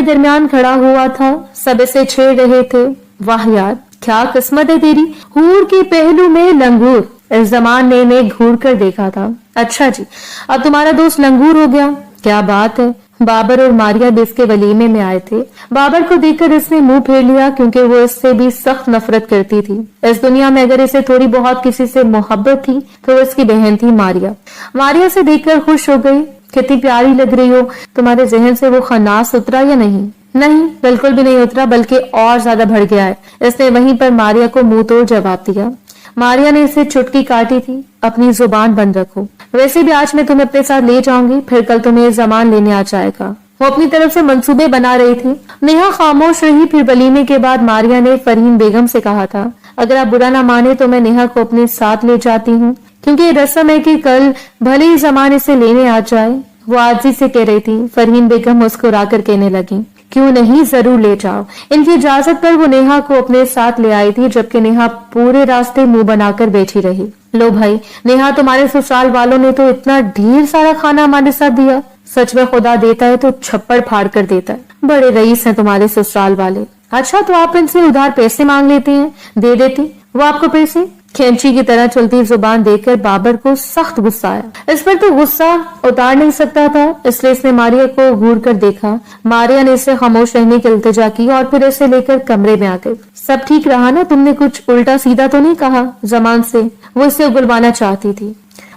درمیان کھڑا ہوا تھا، سب اسے چھیڑ رہے تھے۔ واہ یار، کیا قسمت ہے تیری، حور کے پہلو میں لنگور۔ اس زمان نے گھور کر دیکھا تھا۔ اچھا جی، اب تمہارا دوست لنگور ہو گیا، کیا بات ہے۔ بابر اور ماریا بھی اس کے ولیمے میں آئے تھے۔ بابر کو دیکھ کر اس نے منہ پھیر لیا، کیونکہ وہ اس سے بھی سخت نفرت کرتی تھی۔ اس دنیا میں اگر اسے تھوڑی بہت کسی سے محبت تھی تو وہ اس کی بہن تھی ماریا۔ ماریا سے دیکھ کر خوش ہو گئی۔ کتنی پیاری لگ رہی ہو، تمہارے ذہن سے وہ خناس اترا یا نہیں؟ نہیں، بالکل بھی نہیں اترا، بلکہ اور زیادہ بڑھ گیا ہے۔ اس نے وہیں پر ماریا کو منہ توڑ جواب دیا۔ ماریا نے اسے چٹکی کاٹی تھی۔ اپنی زبان بند رکھو، ویسے بھی آج میں تمہیں اپنے ساتھ لے جاؤں گی، پھر کل تمہیں زمان لینے آ جائے گا۔ وہ اپنی طرف سے منصوبے بنا رہی تھی۔ نیہا خاموش رہی۔ پھر ولیمے کے بعد ماریا نے فرحین بیگم سے کہا تھا، اگر آپ برا نہ مانے تو میں نیہا کو اپنے ساتھ لے جاتی ہوں، کیونکہ یہ رسم ہے کہ کل بھلے ہی زمان اسے لینے آ جائے۔ وہ عاجزی سے کہہ رہی تھی۔ فرحین بیگم مسکرا کر کہنے لگی، کیوں نہیں، ضرور لے جاؤ۔ ان کی اجازت پر وہ نیہا کو اپنے ساتھ لے آئی تھی، جبکہ نیہا پورے راستے منہ بنا کر بیٹھی رہی۔ لو بھائی، نیہا تمہارے سسرال والوں نے تو اتنا ڈھیر سارا کھانا ہمارے ساتھ دیا، سچ میں خدا دیتا ہے تو چھپڑ پھاڑ کر دیتا ہے، بڑے رئیس ہیں تمہارے سسرال والے۔ اچھا، تو آپ ان سے ادھار پیسے مانگ لیتے ہیں، دے دیتی وہ آپ کو پیسے۔ کھینچی کی طرح چلتی زبان دیکھ کر بابر کو سخت غصہ آیا۔ اس پر تو غصہ اتار نہیں سکتا تھا، اس لیے اس نے ماریا کو گھور کر دیکھا۔ ماریا نے اسے خاموش رہنے کی التجا کی اور پھر اسے لے کر کمرے میں آ گئی۔ سب ٹھیک رہا نا؟ تم نے کچھ الٹا سیدھا تو نہیں کہا زمان سے؟ وہ اسے اگلوانا چاہتی تھی۔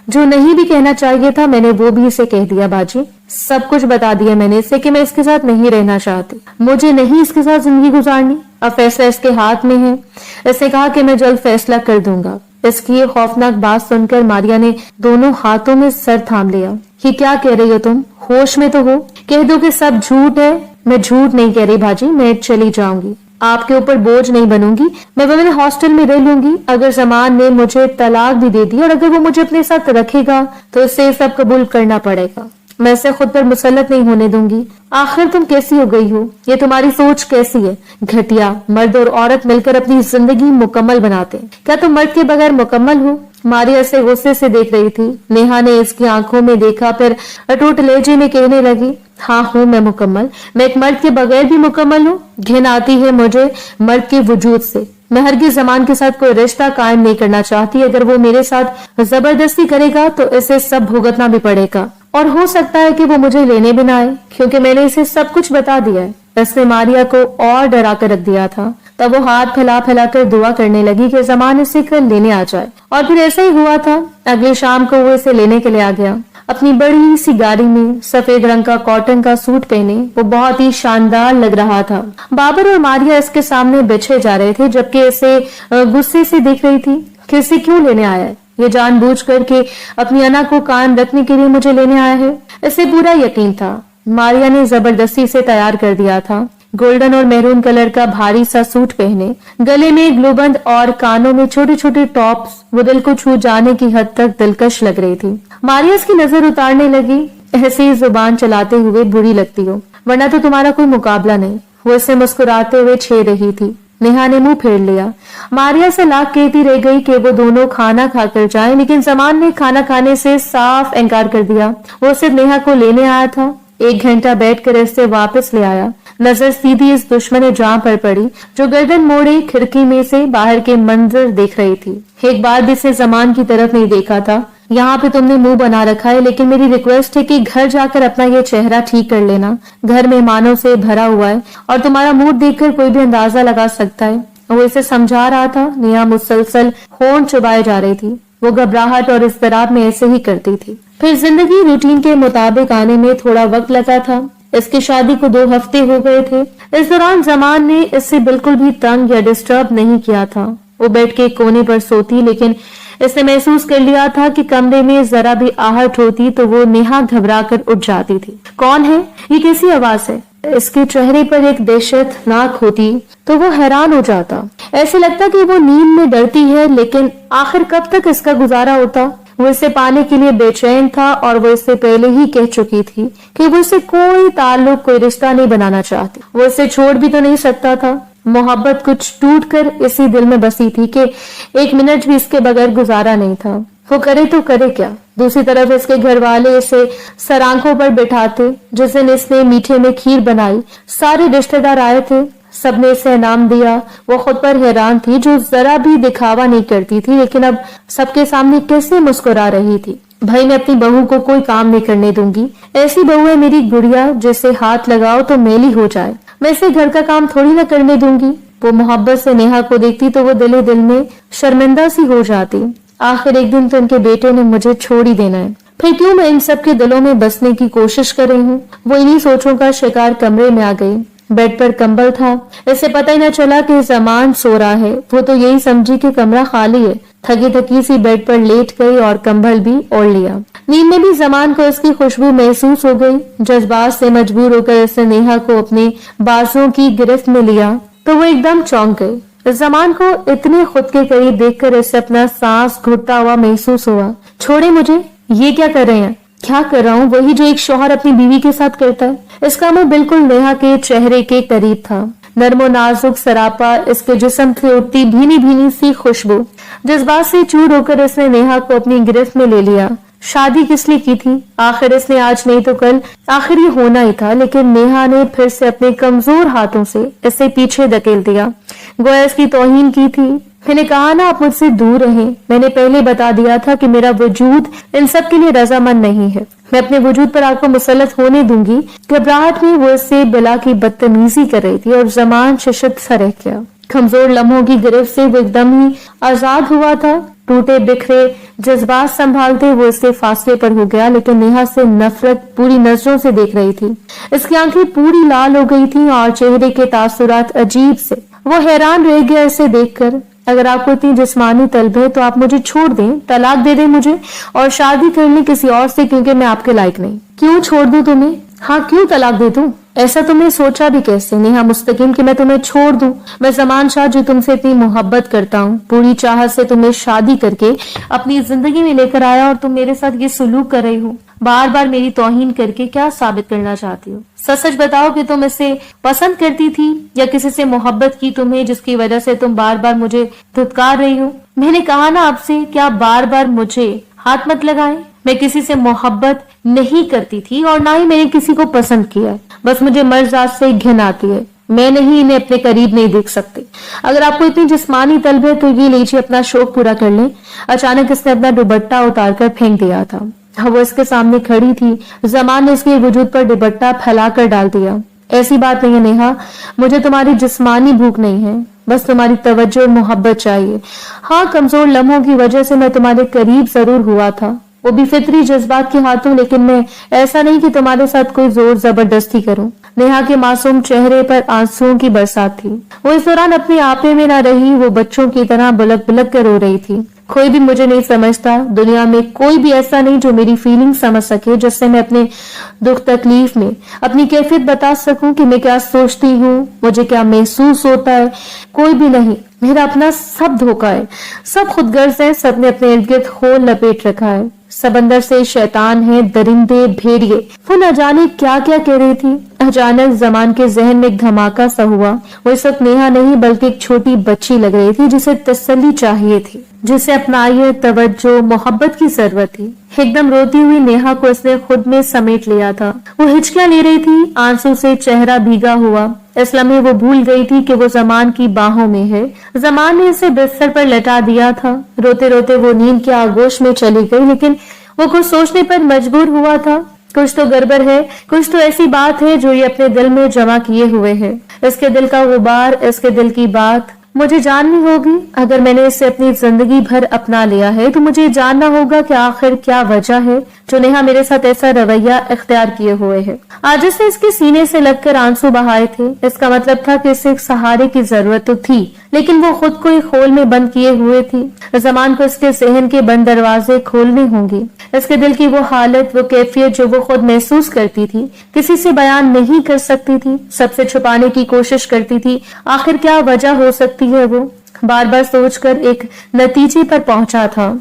جو نہیں بھی کہنا چاہیے تھا میں نے وہ بھی اسے کہہ دیا باجی، سب کچھ بتا دیا میں نے اسے کہ میں اس کے ساتھ نہیں رہنا چاہتی، مجھے نہیں اس کے ساتھ زندگی گزارنی، اب فیصلہ اس کے ہاتھ میں ہے۔ اس نے کہا کہ میں جلد فیصلہ کر دوں گا۔ اس کی یہ خوفناک بات سن کر ماریا نے دونوں ہاتھوں میں سر تھام لیا۔ یہ کیا کہہ رہی ہو تم؟ ہوش میں تو ہو؟ کہہ دو کہ سب جھوٹ ہے۔ میں جھوٹ نہیں کہہ رہی باجی، میں چلی جاؤں گی، آپ کے اوپر بوجھ نہیں بنوں گی، میں ویمن ہاسٹل میں رہ لوں گی۔ اگر زمان نے مجھے طلاق بھی دے دی اور اگر وہ مجھے اپنے ساتھ رکھے گا تو اسے یہ سب قبول کرنا پڑے گا، میں اسے خود پر مسلط نہیں ہونے دوں گی۔ آخر تم کیسی ہو گئی ہو؟ یہ تمہاری سوچ کیسی ہے؟ گھٹیا، مرد اور عورت مل کر اپنی زندگی مکمل بناتے ہیں، کیا تم مرد کے بغیر مکمل ہو؟ ماریا سے غصے سے دیکھ رہی تھی۔ نیہا نے اس کی آنکھوں میں دیکھا، پھر اٹوٹ لہجے میں کہنے لگی، ہاں ہوں میں مکمل، میں ایک مرد کے بغیر بھی مکمل ہوں۔ گھن آتی ہے مجھے مرد کے وجود سے، میں ہرگز زمان کے ساتھ کوئی رشتہ قائم نہیں کرنا چاہتی، اگر وہ میرے ساتھ زبردستی کرے گا تو اسے سب بھگتنا بھی پڑے گا، اور ہو سکتا ہے کہ وہ مجھے لینے بھی نہ آئے، کیونکہ میں نے اسے سب کچھ بتا دیا ہے۔ اس نے ماریا کو اور ڈرا کر رکھ دیا تھا۔ تب وہ ہاتھ پھیلا پھیلا کر دعا کرنے لگی کہ زمان اسے کل لینے آ جائے، اور پھر ایسا ہی ہوا تھا۔ اگلی شام کو وہ اسے لینے کے لیے آ گیا۔ اپنی بڑی سی گاڑی میں سفید رنگ کا کاٹن کا سوٹ پہنے وہ بہت ہی شاندار لگ رہا تھا۔ بابر اور ماریا اس کے سامنے بچھے جا رہے تھے، جبکہ اسے غصے سے دیکھ رہی تھی کہ اسے کیوں لینے آیا ہے، یہ جان بوجھ کر کے اپنی انا کو قائم رکھنے کے لیے مجھے لینے آیا ہے۔ اسے پورا یقین تھا۔ ماریا نے زبردستی سے تیار کر دیا تھا۔ گولڈن اور میرون کلر کا بھاری سا سوٹ پہنے، گلے میں گلوبند اور کانوں میں چھوٹے چھوٹے ٹاپس، وہ دل کو چھو جانے کی حد تک دلکش لگ رہی تھی۔ ماریا اس کی نظر اتارنے لگی، ایسی زبان چلاتے ہوئے بری لگتی ہو، ورنہ تو تمہارا کوئی مقابلہ نہیں۔ وہ اسے مسکراتے ہوئے چھیڑ رہی تھی۔ نیہا نے منہ پھیر لیا۔ ماریا سے لاکھ کہتی رہ گئی کہ وہ دونوں کھانا کھا کر جائیں، لیکن زمان نے کھانا کھانے سے صاف انکار کر دیا۔ وہ صرف نیہا کو لینے آیا تھا، 1 گھنٹہ بیٹھ کر اس سے واپس لے آیا۔ नजर सीधी इस दुश्मन जान पर पड़ी जो गर्दन मोड़े खिड़की में से बाहर के मंजर देख रही थी। एक बार भी इसने जमान की तरफ नहीं देखा था। यहाँ पे तुमने मुंह बना रखा है, लेकिन मेरी रिक्वेस्ट है कि घर जाकर अपना ये चेहरा ठीक कर लेना। घर मेहमानों से भरा हुआ है और तुम्हारा मूड देखकर कोई भी अंदाजा लगा सकता है। वो इसे समझा रहा था। नेहा मुसलसल होंठ चुबाए जा रही थी। वो घबराहट और इज़्तिराब में ऐसे ही करती थी। फिर जिंदगी रूटीन के मुताबिक आने में थोड़ा वक्त लगा था। इसकी शादी को 2 हफ्ते हो गए थे। इस दौरान जमान ने इससे बिल्कुल भी तंग या डिस्टर्ब नहीं किया था। वो बेड के कोने पर सोती, लेकिन इसने महसूस कर लिया था कि कमरे में जरा भी आहट होती तो वो नेहा घबरा कर उठ जाती थी। कौन है? ये कैसी आवाज है? इसके चेहरे पर एक दहशतनाक होती तो वो हैरान हो जाता। ऐसे लगता कि वो नींद में डरती है, लेकिन आखिर कब तक इसका गुजारा होता। वो इसे पाने के लिए बेचैन था और वो इससे पहले ही कह चुकी थी कि वो इससे कोई ताल्लुक, कोई रिश्ता नहीं बनाना चाहती। वो इसे छोड़ भी तो नहीं सकता था। मोहब्बत कुछ टूट कर इसी दिल में बसी थी कि 1 मिनट भी इसके बगैर गुजारा नहीं था। वो करे तो करे क्या। दूसरी तरफ इसके घर वाले इसे सर आंखों पर बिठाते। जिस दिन इसने मीठे में खीर बनाई, सारे रिश्तेदार आए थे, सबने इसे इनाम दिया। वो खुद पर हैरान थी जो जरा भी दिखावा नहीं करती थी, लेकिन अब सबके सामने कैसे मुस्कुरा रही थी। भाई, मैं अपनी बहू को कोई काम नहीं करने दूंगी। ऐसी बहू है मेरी गुड़िया जिसे हाथ लगाओ तो मैली हो जाए। मैं इसे घर का काम थोड़ी ना करने दूंगी। वो मोहब्बत से नेहा को देखती तो वो दिल दिल में शर्मिंदा सी हो जाती। आखिर एक दिन तो इनके बेटे ने मुझे छोड़ ही देना है, फिर क्यों मैं इन सब के दिलों में बसने की कोशिश कर रही हूँ। वो इन्हीं सोचों का शिकार कमरे में आ गई। बेड पर कंबल था। इसे पता ही न चला कि जमान सो रहा है। वो तो यही समझी कि कमरा खाली है। थकी थकी सी बेड पर लेट गई और कंबल भी ओढ़ लिया। नींद में भी जमान को इसकी खुशबू महसूस हो गई। जज्बात से मजबूर होकर इसने नेहा को अपने बाजुओं की गिरफ्त में लिया तो वो एकदम चौंक गई। जमान को इतने खुद के करीब देखकर इसे अपना सांस घुटता हुआ महसूस हुआ। छोड़े मुझे। ये क्या कर रहे हैं? क्या कर रहा हूँ? वही जो एक शौहर अपनी बीवी के साथ करता है। इसका मुंह बिल्कुल नेहा के चेहरे के करीब था। नर्मो नाजुक सरापा, इसके जिस्म से उठती भीनी भीनी सी खुशबू। जज्बात से चूर होकर इसने नेहा को अपनी गिरफ्त में ले लिया। शादी किस लिए की थी? आखिर इसने आज नहीं तो कल आखिर ये होना ही था, लेकिन नेहा ने फिर से अपने कमजोर हाथों से इसे पीछे धकेल दिया। गोया इसकी तौहीन की थी। मैंने कहा ना, आप मुझसे दूर रहें। मैंने पहले बता दिया था कि मेरा वजूद इन सब के लिए रजामंद नहीं है। मैं अपने वजूद पर आपको मुसल्लत होने दूंगी। घबराहट में वो इससे बिला की बदतमीजी कर रही थी और जमान शिशत सा रह गया। कमजोर लम्हों की गिरफ्त से वो एकदम ही आजाद हुआ था। टूटे बिखरे जज्बात संभालते वो इससे फासले पर हो गया, लेकिन नेहा से नफरत पूरी नजरों से देख रही थी। इसकी आंखें पूरी लाल हो गई थी और चेहरे के तासुरात अजीब से। वो हैरान रह गया इसे देखकर। अगर आपको इतनी जिस्मानी तलब है तो आप मुझे छोड़ दें, तलाक दे दें मुझे और शादी कर लें किसी और से, क्योंकि मैं आपके लायक नहीं। क्यों छोड़ दूं तुम्हें? हाँ, क्यों तलाक दे दूं? ऐसा तुमने सोचा भी कैसे नेहा मुस्तकीम कि मैं तुम्हें छोड़ दूं? मैं जमान शाह जो तुमसे इतनी मोहब्बत करता हूँ, पूरी चाहत से तुम्हें शादी करके अपनी जिंदगी में लेकर आया और तुम मेरे साथ ये सुलूक कर रही हो। बार बार मेरी तौहीन करके क्या साबित करना चाहती हो? सच सच बताओ कि तुम इसे पसंद करती थी या किसी से मोहब्बत की तुम्हें, जिसकी वजह से तुम बार बार मुझे धुतकार रही हो? मैंने कहा ना आपसे, क्या बार बार मुझे हाथ मत लगाएं। मैं किसी से मोहब्बत नहीं करती थी और ना ही मैंने किसी को पसंद किया। बस मुझे मर्ज़ात से घिन आती है। मैं नहीं इन्हें अपने करीब नहीं देख सकती। अगर आपको इतनी जिस्मानी तलब है तो ये लीजिए, अपना शौक पूरा कर लें। अचानक इसने अपना दुपट्टा उतारकर फेंक दिया था। वो इसके सामने खड़ी थी। जमान ने इसके वजूद पर दुपट्टा फैलाकर डाल दिया। ऐसी बात नहीं है नेहा, मुझे तुम्हारी जिस्मानी भूख नहीं है, बस तुम्हारी तवज्जो और मोहब्बत चाहिए। हाँ, कमजोर लम्हों की वजह से मैं तुम्हारे करीब जरूर हुआ था, वो भी फितरी जज्बात के हाथों, लेकिन मैं ऐसा नहीं कि तुम्हारे साथ कोई जोर जबरदस्ती करूं। नेहा के मासूम चेहरे पर आंसुओं की बरसात थी। वो इस दौरान अपने आपे में न रही, वो बच्चों की तरह बुलक बुलक कर रो रही थी। कोई भी मुझे नहीं समझता, दुनिया में कोई भी ऐसा नहीं जो मेरी फीलिंग समझ सके, जिससे मैं अपने दुख तकलीफ में अपनी कैफियत बता सकूं कि मैं क्या सोचती हूँ, मुझे क्या महसूस होता है। कोई भी नहीं, मेरा अपना सब धोखा है, सब खुदगर्ज है, सबने अपने इर्द गिर्द खोल लपेट रखा है। सब अंदर से शैतान है, दरिंदे भेड़िए। वो न जाने क्या क्या कह रही थी। अचानक जमान के जहन में एक धमाका सा हुआ। वो इस वक्त नेहा नहीं बल्कि एक छोटी बच्ची लग रही थी जिसे तसल्ली चाहिए थी, जिसे अपनाइए, तवज्जो, मोहब्बत की जरूरत थी। एकदम रोती हुई नेहा को उसने खुद में समेट लिया था। वो हिचकियां ले रही थी, आंसू से चेहरा भीगा हुआ। इस लम्हे वो भूल गई थी कि वो जमान की बाहों में है। जमान ने उसे बिस्तर पर लटा दिया था। रोते रोते वो नींद के आगोश में चली गई, लेकिन वो कुछ सोचने पर मजबूर हुआ था। कुछ तो गड़बड़ है, कुछ तो ऐसी बात है जो ये अपने दिल में जमा किए हुए है। इसके दिल का गुबार, इसके दिल की बात मुझे जाननी होगी। अगर मैंने इसे अपनी जिंदगी भर अपना लिया है तो मुझे जानना होगा कि आखिर क्या वजह है जो नेहा मेरे साथ ऐसा रवैया इख्तियार किए हुए है। आज इसने इसके सीने से लगकर आंसू बहाए थे। इसका मतलब था कि इसे एक सहारे की जरूरत तो थी, लेकिन वो खुद को एक खोल में बंद किए हुए थी। जमान को इसके जहन के बंद दरवाजे खोलने होंगे। इसके दिल की वो हालत, वो कैफियत जो वो खुद महसूस करती थी, किसी से बयान नहीं कर सकती थी, सबसे छुपाने की कोशिश करती थी। आखिर क्या वजह हो सकती है, वो बार बार सोचकर एक नतीजे पर पहुंचा था।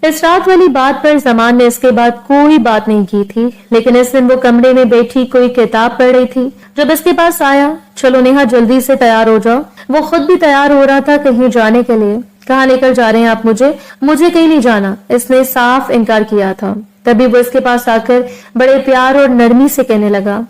इस रात वाली बात पर जमान ने इसके बाद कोई बात नहीं की थी, लेकिन इस दिन वो कमरे में बैठी कोई किताब पढ़ रही थी जब इसके पास आया। चलो नेहा, जल्दी से तैयार हो जाओ। वो खुद भी तैयार हो रहा था कहीं जाने के लिए। कहाँ लेकर जा रहे हैं आप मुझे? मुझे कहीं नहीं जाना, इसने साफ इनकार किया था। तभी वो इसके पास आकर बड़े प्यार और नरमी से कहने लगा,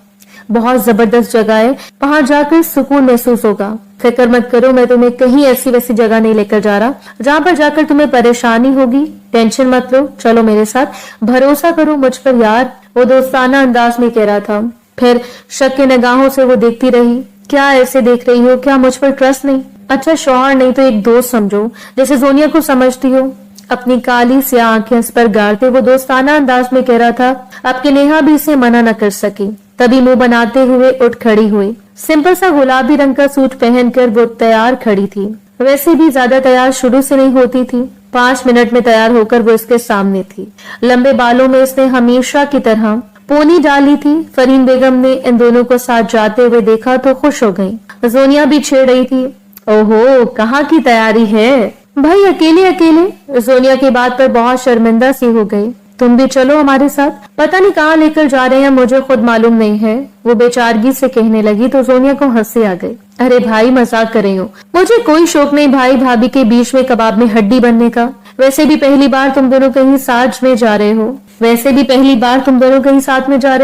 बहुत जबरदस्त जगह है, वहां जाकर सुकून महसूस होगा। फिक्र मत करो, मैं तुम्हें कहीं ऐसी वैसी जगह नहीं लेकर जा रहा जहाँ पर जाकर तुम्हें परेशानी होगी। टेंशन मत लो, चलो मेरे साथ, भरोसा करो मुझ पर यार। वो दोस्ताना अंदाज में कह रहा था। फिर शक के निगाहों से वो देखती रही। क्या ऐसे देख रही हो? क्या मुझ पर ट्रस्ट नहीं? अच्छा, शौहर नहीं तो एक दोस्त समझो, जैसे जोनिया को समझती हो। अपनी काली स्याह आंखें इस पर गाड़ते वो दोस्ताना अंदाज में कह रहा था। अब कि नेहा भी इसे मना न कर सकी। तभी मुंह बनाते हुए उठ खड़ी हुई। सिंपल सा गुलाबी रंग का सूट पहनकर वो तैयार खड़ी थी। वैसे भी ज्यादा तैयार शुरू से नहीं होती थी। 5 मिनट में तैयार होकर वो इसके सामने थी। लंबे बालों में इसने हमेशा की तरह पोनी डाली थी। फरीन बेगम ने इन दोनों को साथ जाते हुए देखा तो खुश हो गई। जोनिया भी छेड़ रही थी, ओहो कहाँ की तैयारी है भाई, अकेले अकेले। जोनिया की बात पर बहुत शर्मिंदा सी हो गई। तुम भी चलो हमारे साथ, पता नहीं कहाँ लेकर जा रहे हैं, मुझे खुद मालूम नहीं है, वो बेचारगी से कहने लगी तो जोनिया को हंसी आ गई। अरे भाई मजाक कर रही हो, मुझे कोई शौक नहीं भाई भाभी के बीच में कबाब में हड्डी बनने का। वैसे भी पहली बार तुम दोनों कहीं साथ में जा रहे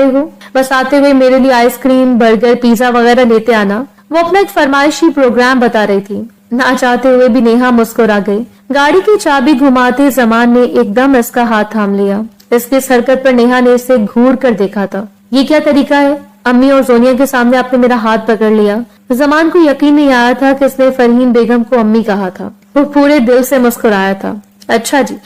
हो, बस आते हुए मेरे लिए आइसक्रीम, बर्गर, पिज्जा वगैरह लेते आना। वो अपना एक फरमाइशी प्रोग्राम बता रही थी। ना चाहते हुए भी नेहा मुस्कुरा गई। गाड़ी की चाबी घुमाते जमान ने एकदम इसका हाथ थाम लिया। इसकी इस हरकत पर नेहा ने इसे घूर कर देखा था। ये क्या तरीका है? अम्मी और जोनिया के सामने आपने मेरा हाथ पकड़ लिया। जमान को यकीन नहीं आया था कि इसने फरहीन बेगम को अम्मी कहा था। वो पूरे दिल से मुस्कुराया था। अच्छा जी,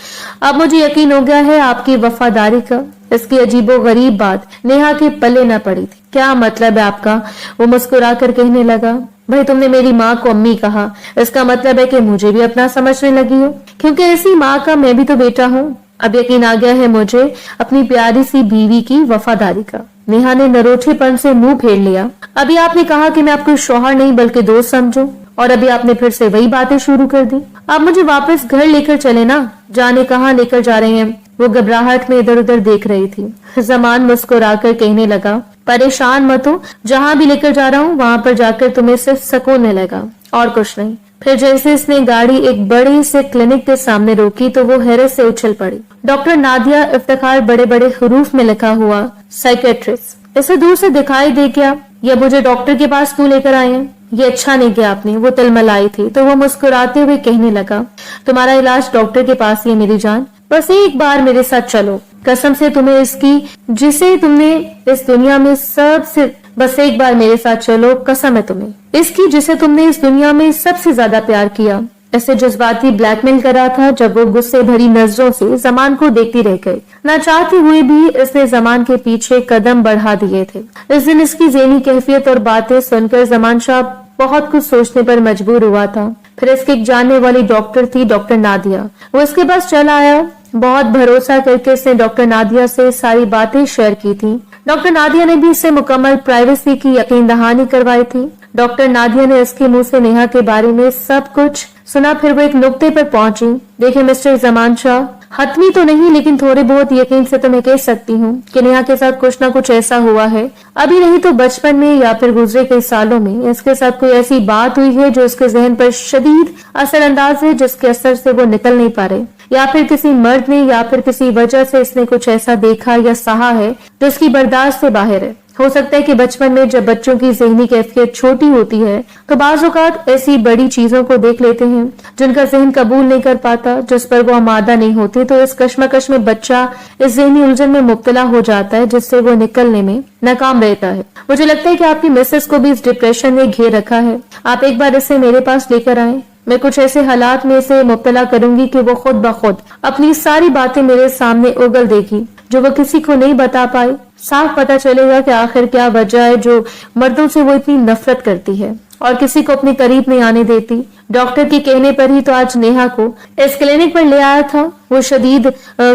अब मुझे यकीन हो गया है आपकी वफादारी का। इसकी अजीबो गरीब बात नेहा के पल्ले न पड़ी थी। क्या मतलब है आपका? वो मुस्कुरा कर कहने लगा, भाई तुमने मेरी माँ को अम्मी कहा, इसका मतलब है कि मुझे भी अपना समझने लगी हो, क्योंकि ऐसी माँ का मैं भी तो बेटा हूँ। अब यकीन आ गया है मुझे अपनी प्यारी सी बीवी की वफादारी का। नेहा ने नरोठेपन से मुंह फेर लिया। अभी आपने कहा कि मैं आपको शौहर नहीं बल्कि दोस्त समझूं, और अभी आपने फिर से वही बातें शुरू कर दी। आप मुझे वापस घर लेकर चले ना, जाने कहाँ लेकर जा रहे हैं? वो घबराहट में इधर उधर देख रही थी। जमान मुस्कुराकर कहने लगा, परेशान मत हो, जहाँ भी लेकर जा रहा हूँ वहाँ पर जाकर तुम्हें सिर्फ सुकून मिलेगा और कुछ नहीं। फिर जैसे इसने गाड़ी एक बड़े से क्लिनिक के सामने रोकी तो वो हैरत से उछल पड़ी। डॉक्टर नादिया इफ्तिखार बड़े बड़े हरूफ में लिखा हुआ, साइकेट्रिस्ट। इसे दूर से दिखाई दे क्या? या मुझे डॉक्टर के पास क्यों लेकर आए हैं? ये अच्छा नहीं किया आपने। वो तिलमिलाई थी तो वो मुस्कुराते हुए कहने लगा, तुम्हारा इलाज डॉक्टर के पास ही है मेरी जान, बस एक बार मेरे साथ चलो। कसम से तुम्हें इसकी जिसे तुमने इस दुनिया में सबसे बस एक बार मेरे साथ चलो, कसम है तुम्हें इसकी जिसे तुमने इस दुनिया में सबसे ज्यादा प्यार किया। ऐसे जज्बाती ब्लैकमेल करा था जब वो गुस्से भरी नजरों से जमान को देखती रह गई। ना चाहते हुए भी इसने जमान के पीछे कदम बढ़ा दिए थे। इस दिन इसकी ज़हनी कैफियत और बातें सुनकर जमान शाह बहुत कुछ सोचने पर मजबूर हुआ था। फिर इसकी एक जानने वाली डॉक्टर थी, डॉक्टर नादिया। वो इसके पास चला आया। बहुत भरोसा करके इसने डॉक्टर नादिया से सारी बातें शेयर की थी। डॉक्टर नादिया ने भी इससे मुकम्मल प्राइवेसी की यकीन दहानी करवाई थी। डॉक्टर नादिया ने इसके मुंह से नेहा के बारे में सब कुछ सुना। फिर वो एक नुक्ते पर पहुंची, देखिए मिस्टर जमान शाह, حتمی تو نہیں لیکن تھوڑے بہت یقین سے تو میں کہہ سکتی ہوں کہ نیہا کے ساتھ کچھ نہ کچھ ایسا ہوا ہے، ابھی نہیں تو بچپن میں یا پھر گزرے کئی سالوں میں اس کے ساتھ کوئی ایسی بات ہوئی ہے جو اس کے ذہن پر شدید اثر انداز ہے، جس کے اثر سے وہ نکل نہیں پا رہے، یا پھر کسی مرد نے یا پھر کسی وجہ سے اس نے کچھ ایسا دیکھا یا سہا ہے جو اس کی برداشت سے باہر ہے۔ ہو سکتا ہے کہ بچپن میں جب بچوں کی ذہنی کیفیت چھوٹی ہوتی ہے تو بعض اوقات ایسی بڑی چیزوں کو دیکھ لیتے ہیں جن کا ذہن قبول نہیں کر پاتا، جس پر وہ آمادہ نہیں ہوتے، تو اس کشمکش میں بچہ اس ذہنی الجھن میں مبتلا ہو جاتا ہے جس سے وہ نکلنے میں ناکام رہتا ہے۔ مجھے لگتا ہے کہ آپ کی مسز کو بھی اس ڈپریشن نے گھیر رکھا ہے، آپ ایک بار اسے میرے پاس لے کر آئیں، میں کچھ ایسے حالات میں اسے مبتلا کروں گی کہ وہ خود بخود اپنی ساری باتیں میرے سامنے اگل دے گی جو وہ کسی کو نہیں بتا پائی۔ صاف پتا چلے گا کہ آخر کیا وجہ ہے جو مردوں سے وہ اتنی نفرت کرتی ہے اور کسی کو اپنے قریب نہیں آنے دیتی۔ ڈاکٹر کے کہنے پر ہی تو آج نیہا کو اس کلینک پر لے آیا تھا۔ وہ شدید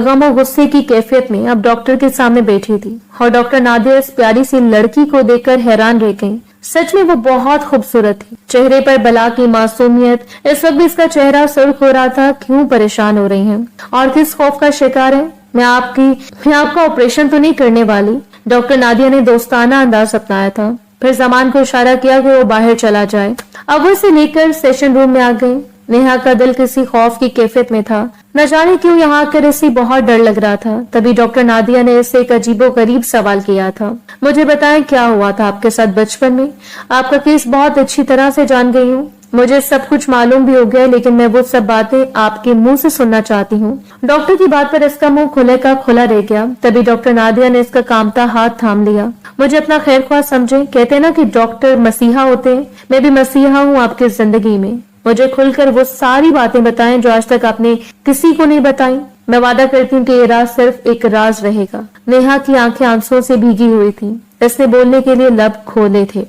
غم و غصے کی کیفیت میں اب ڈاکٹر کے سامنے بیٹھی تھی اور ڈاکٹر نادیہ اس پیاری سی لڑکی کو دیکھ کر حیران رہ گئی۔ سچ میں وہ بہت خوبصورت تھی، چہرے پر بلا کی معصومیت۔ اس وقت بھی اس کا چہرہ سرخ ہو رہا تھا۔ کیوں پریشان ہو رہی ہیں اور کس خوف کا شکار ہے؟ میں آپ کا آپریشن تو نہیں کرنے والی، ڈاکٹر نادیہ نے دوستانہ انداز اپنایا تھا، پھر زمان کو اشارہ کیا کہ وہ باہر چلا جائے۔ اب وہ اسے لے کر سیشن روم میں آ گئی۔ نیہا کا دل کسی خوف کی کیفیت میں تھا، نہ جانے کیوں یہاں آ کر اسے بہت ڈر لگ رہا تھا۔ تبھی ڈاکٹر نادیہ نے اسے ایک عجیب و غریب سوال کیا تھا، مجھے بتائیں کیا ہوا تھا آپ کے ساتھ بچپن میں؟ آپ کا کیس بہت اچھی طرح سے جان گئی ہوں، مجھے سب کچھ معلوم بھی ہو گیا، لیکن میں وہ سب باتیں آپ کے منہ سے سننا چاہتی ہوں۔ ڈاکٹر کی بات پر اس کا منہ کھلے کا کھلا رہ گیا۔ تبھی ڈاکٹر نادیہ نے اس کا کامتا ہاتھ تھام لیا۔ مجھے اپنا خیر خواہ سمجھے، کہتے ہیں نا کہ ڈاکٹر مسیحا ہوتے ہیں، میں بھی مسیحا ہوں آپ کی زندگی میں۔ مجھے کھل کر وہ ساری باتیں بتائیں جو آج تک آپ نے کسی کو نہیں بتائیں۔ میں وعدہ کرتی ہوں کہ یہ راز صرف ایک راز رہے گا۔ نیہا کی آنکھیں آنسوں سے بھیگی ہوئی تھی، اس نے بولنے کے لیے لب کھولے تھے